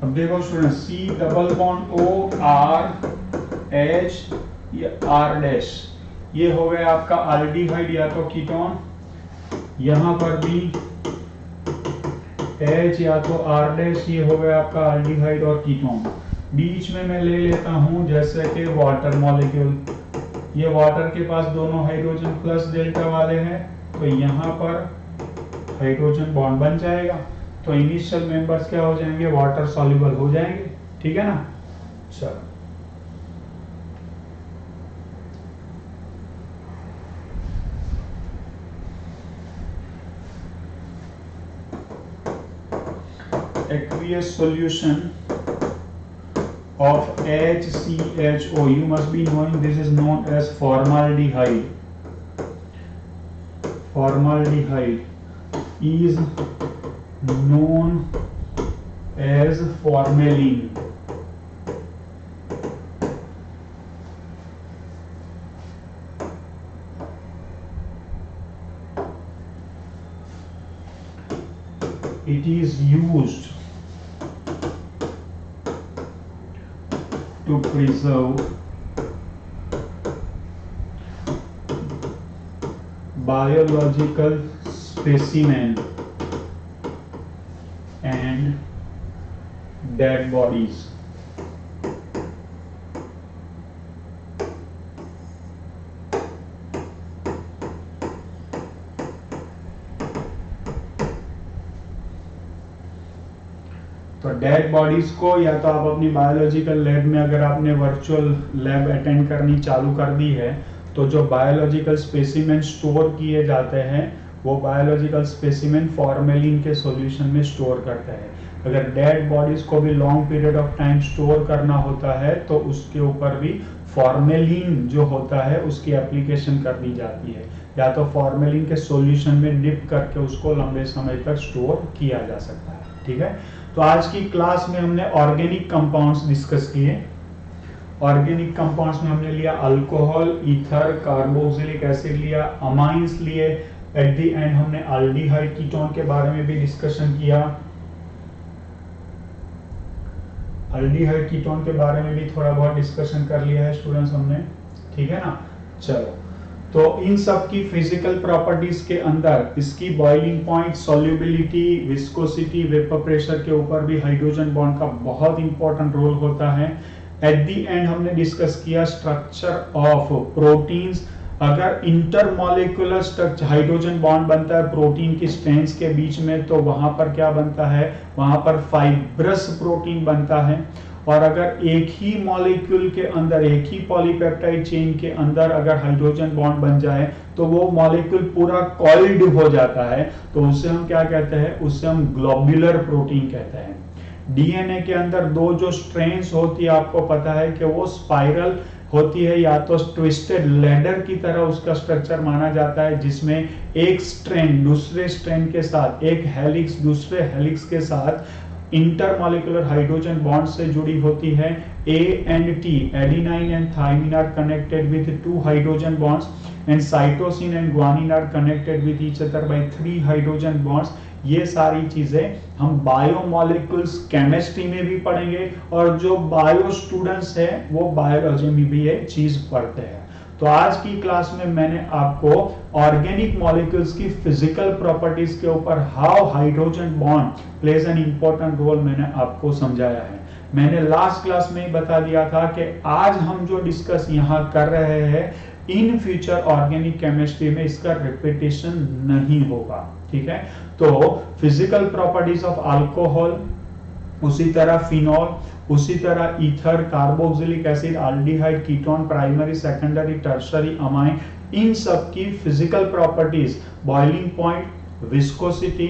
अब देखो student, C double bond O R H R dash, ये हो गया आपका aldehyde या तो ketone, यहां पर भी H या तो R डैश, ये हो गया आपका अल्डिहाइड और कीटोन। बीच में मैं ले लेता हूं जैसे कि वाटर मॉलिक्यूल, ये वाटर के पास दोनों हाइड्रोजन प्लस डेल्टा वाले हैं, तो यहां पर हाइड्रोजन बॉन्ड बन जाएगा, तो इनिशियल मेंबर्स क्या हो जाएंगे, वाटर सॉल्युबल हो जाएंगे। ठीक है ना। चलो aqueous solution of HCHO, you must be knowing this is known as formaldehyde. Formaldehyde is known as formalin. It is used to preserve biological specimen and dead bodies. तो डेड बॉडीज को या तो आप अपनी बायोलॉजिकल लैब में, अगर आपने virtual lab attend करनी चालू कर दी है, तो जो बायोलॉजिकल स्पेसिमेन स्टोर किए जाते हैं वो बायोलॉजिकल स्पेसिमेन फॉर्मेलिन के सॉल्यूशन में स्टोर करते हैं। अगर डेड बॉडीज को भी long period of time store करना होता है तो उसके ऊपर भी फॉर्मेलिन जो होता है उसकी एप्लीकेशन कर दी जाती है, या तो फॉर्मेलिन के सॉल्यूशन में डिप करके उसको लंबे समय तक स्टोर किया जा सकता है। ठीक है, तो आज की क्लास में हमने ऑर्गेनिक कंपाउंड्स डिस्कस किए। ऑर्गेनिक कंपाउंड्स में हमने लिया अल्कोहल, ईथर, कार्बोक्सिलिक एसिड लिया, अमाइंस लिए, एट द एंड हमने अल्डिहाइड कीटोन के बारे में भी डिस्कशन किया, अल्डिहाइड कीटोन के बारे में भी थोड़ा बहुत डिस्कशन कर लिया है स्टूडेंट्स हमने। ठीक है ना। चलो, तो इन सब की फिजिकल प्रॉपर्टीज के अंदर इसकी boiling point, solubility, viscosity, vapour pressure के ऊपर भी हाइड्रोजन बॉन्ड का बहुत इंपॉर्टेंट रोल होता है। एट द एंड हमने डिस्कस किया स्ट्रक्चर ऑफ प्रोटीन्स। अगर इंटरमॉलिक्यूलर स्ट्रक्चर हाइड्रोजन बॉन्ड बनता है प्रोटीन की स्ट्रैंड्स के बीच में, तो वहां पर क्या बनता है, वहां पर फाइब्रस प्रोटीन बनता है। और अगर एक ही मॉलिक्यूल के अंदर, एक ही पॉलीपेप्टाइड चेन के अंदर अगर हाइड्रोजन बॉन्ड बन जाए तो वो मॉलिक्यूल पूरा कॉइल्ड हो जाता है, तो उससे हम क्या कहते हैं, उससे हम ग्लोब्यूलर प्रोटीन कहते हैं। डीएनए के अंदर दो जो स्ट्रैंड्स होती है, आपको पता है कि वो स्पाइरल होती है या तो ट्विस्टेड लैडर की तरह उसका स्ट्रक्चर माना जाता है, जिसमें एक स्ट्रैंड दूसरे स्ट्रैंड के साथ, एक हेलिक्स दूसरे हेलिक्स के साथ इंटरमॉलिक्यूलर हाइड्रोजन बॉन्ड से जुड़ी होती है। A and T, adenine and thymine are connected with 2 hydrogen bonds and cytosine and guanine are connected with each other by 3 hydrogen bonds। ये सारी चीजें हम बायोमोलिक्यूल्स केमिस्ट्री में भी पढ़ेंगे और जो बायो स्टूडेंट्स हैं वो बायोलॉजी में भी ये चीज पढ़ते हैं। तो आज की क्लास में मैंने आपको ऑर्गेनिक मॉलिक्यूल्स की फिजिकल प्रॉपर्टीज के ऊपर how hydrogen bond plays an important role मैंने आपको समझाया है। मैंने लास्ट क्लास में ही बता दिया था कि आज हम जो डिस्कस यहाँ कर रहे हैं इन फ्यूचर ऑर्गेनिक केमिस्ट्री में इसका रिपीटेशन नहीं होगा, ठीक है। तो फिजिकल प्रॉपर्टीज ऑफ अल्कोहल, उसी तरह फिनॉल, उसी तरह ether, carboxylic acid, aldehyde, ketone, primary, secondary, tertiary, amine, इन सब की physical properties, boiling point, viscosity,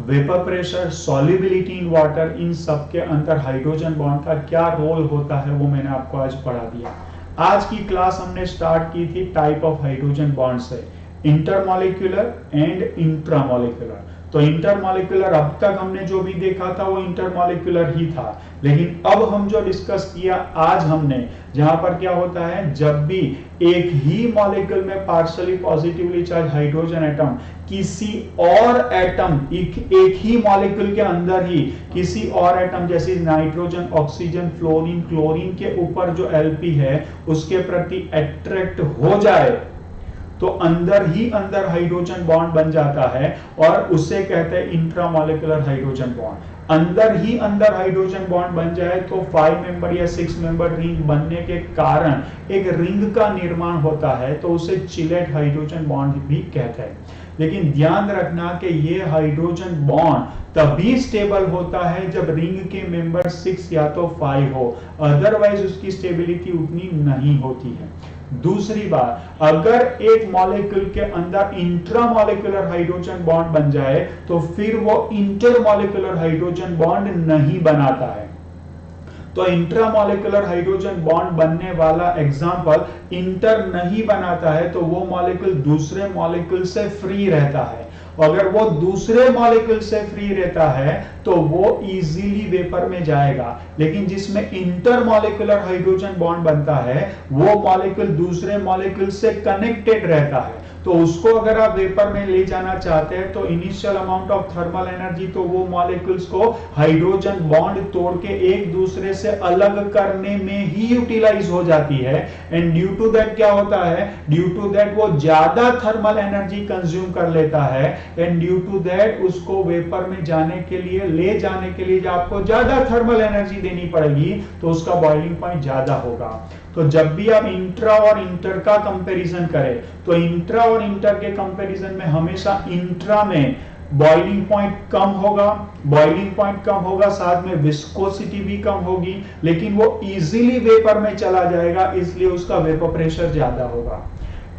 vapour pressure, solubility in water, इन सब के अंदर हाइड्रोजन बॉन्ड का क्या रोल होता है वो मैंने आपको आज पढ़ा दिया। आज की क्लास हमने स्टार्ट की थी टाइप ऑफ हाइड्रोजन बॉन्ड से, इंटरमॉलिक्यूलर एंड इंट्रामॉलिक्यूलर। तो इंटरमॉलिक्यूलर अब तक हमने जो भी देखा था वो इंटरमॉलिक्यूलर ही था, लेकिन अब हम जो डिस्कस किया आज हमने, जहां पर क्या होता है जब भी एक ही मॉलिक्यूल में partially positively charge hydrogen atom किसी और एटम एक ही मॉलिक्यूल के अंदर ही किसी और एटम जैसे नाइट्रोजन, ऑक्सीजन, फ्लोरीन, क्लोरीन के ऊपर जो एलपी है उसके प्रति अट्रैक्ट हो जाए तो अंदर ही अंदर हाइड्रोजन बॉन्ड बन जाता है और उसे कहते हैं इंट्रामॉलिक्यूलर हाइड्रोजन बॉन्ड। अंदर ही अंदर हाइड्रोजन बॉन्ड बन जाए तो 5 मेंबर या 6 मेंबर रिंग बनने के कारण एक रिंग का निर्माण होता है, तो उसे चिलेट हाइड्रोजन बॉन्ड भी कहते हैं। लेकिन ध्यान रखना कि ये हाइड्रोजन बॉन्ड तभी स्टेबल होता है जब रिंग के मेंबर 6 या तो 5 हो, अदरवाइज उसकी स्टेबिलिटी उतनी नहीं होती है। दूसरी बात, अगर एक मॉलिक्यूल के अंदर इंट्रामॉलिक्यूलर हाइड्रोजन बॉन्ड बन जाए तो फिर वो इंटरमॉलिक्यूलर हाइड्रोजन बॉन्ड नहीं बनाता है। तो इंट्रामॉलिक्यूलर हाइड्रोजन बॉन्ड बनने वाला एग्जाम्पल इंटर नहीं बनाता है तो वो मॉलिक्यूल दूसरे मॉलिक्यूल से फ्री रहता है। अगर वो दूसरे मॉलिक्यूल से फ्री रहता है तो वो इजीली वेपर में जाएगा, लेकिन जिसमें इंटरमॉलिक्यूलर हाइड्रोजन बॉन्ड बनता है वो मॉलिक्यूल दूसरे मॉलिक्यूल से कनेक्टेड रहता है, तो उसको अगर आप वेपर में ले जाना चाहते हैं तो initial amount of thermal energy तो वो मॉलिक्यूल्स को हाइड्रोजन बॉन्ड तोड़ के एक दूसरे से अलग करने में ही यूटिलाइज हो जाती है। एंड ड्यू टू दैट क्या होता है, ड्यू टू दैट वो ज्यादा थर्मल एनर्जी कंज्यूम कर लेता है एंड ड्यू टू दैट उसको वेपर में जाने के लिए, ले जाने के लिए आपको ज्यादा थर्मल एनर्जी देनी पड़ेगी, तो उसका बॉइलिंग पॉइंट ज्यादा होगा। तो जब भी आप इंट्रा और इंटर का कंपैरिजन करें तो इंट्रा और इंटर के कंपैरिजन में हमेशा इंट्रा में बॉइलिंग पॉइंट कम होगा, साथ में विस्कोसिटी भी कम होगी, लेकिन वो इजीली वेपर में चला जाएगा, इसलिए उसका वेपर प्रेशर ज्यादा होगा।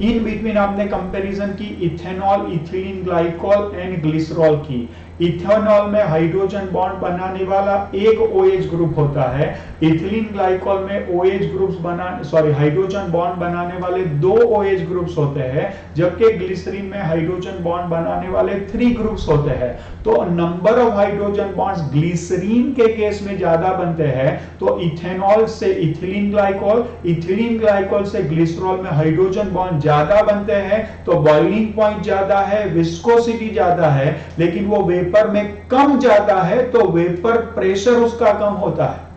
इन बिटवीन आपने कंपैरिजन की ethanol, ethylene glycol and glycerol की। इथेनॉल में हाइड्रोजन बॉन्ड बनाने वाला एक OH ग्रुप होता है, इथिलीन ग्लाइकॉल में हाइड्रोजन बॉन्ड बनाने वाले 2 OH ग्रुप्स होते हैं, जबकि ग्लिसरीन में हाइड्रोजन बॉन्ड बनाने वाले 3 ग्रुप्स होते हैं। तो number of hydrogen bonds glycerine के केस में ज्यादा बनते हैं, तो इथेनॉल से इथिलीन ग्लाइकॉल से ग्लिसरॉल में हाइड्रोजन बॉन्ड ज्यादा बनते हैं, तो बॉइलिंग पॉइंट ज्यादा है, विस्कोसिटी ज्यादा है, लेकिन वो वेपर में कम जाता है तो वेपर प्रेशर उसका कम होता है।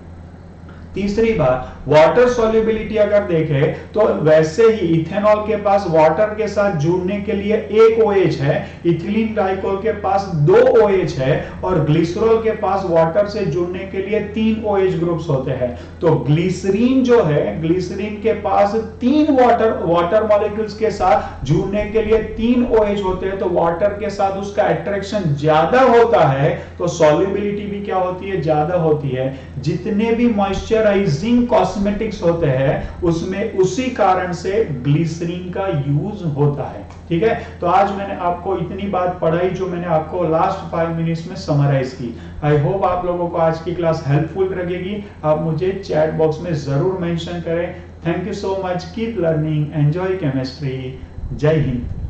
तीसरी बात, वाटर सॉल्युबिलिटी अगर देखें तो वैसे ही इथेनॉल के पास वाटर के साथ जुड़ने के लिए एक OH है, इथिलीन ग्लाइकॉल के पास 2 OH है और ग्लिसरॉल के पास वाटर से जुड़ने के लिए 3 OH ग्रुप्स होते हैं। तो ग्लिसरीन जो है, ग्लिसरीन के पास 3 वाटर मॉलिक्यूल्स के साथ जुड़ने के लिए 3 OH होते हैं, तो वाटर के साथ उसका अट्रैक्शन ज्यादा होता है, तो सॉल्युबिलिटी भी क्या होती है, ज्यादा होती है। जितने भी मॉइस्चराइजिंग कॉस्मेटिक्स होते हैं उसमें उसी कारण से ग्लिसरीन का यूज होता है, ठीक है। तो आज मैंने आपको इतनी बात पढ़ाई जो मैंने आपको लास्ट 5 मिनट्स में समराइज की। आई होप आप लोगों को आज की क्लास हेल्पफुल लगेगी। आप मुझे चैट बॉक्स में जरूर मेंशन करें। Thank you so much, keep learning, enjoy chemistry. जय हिंद।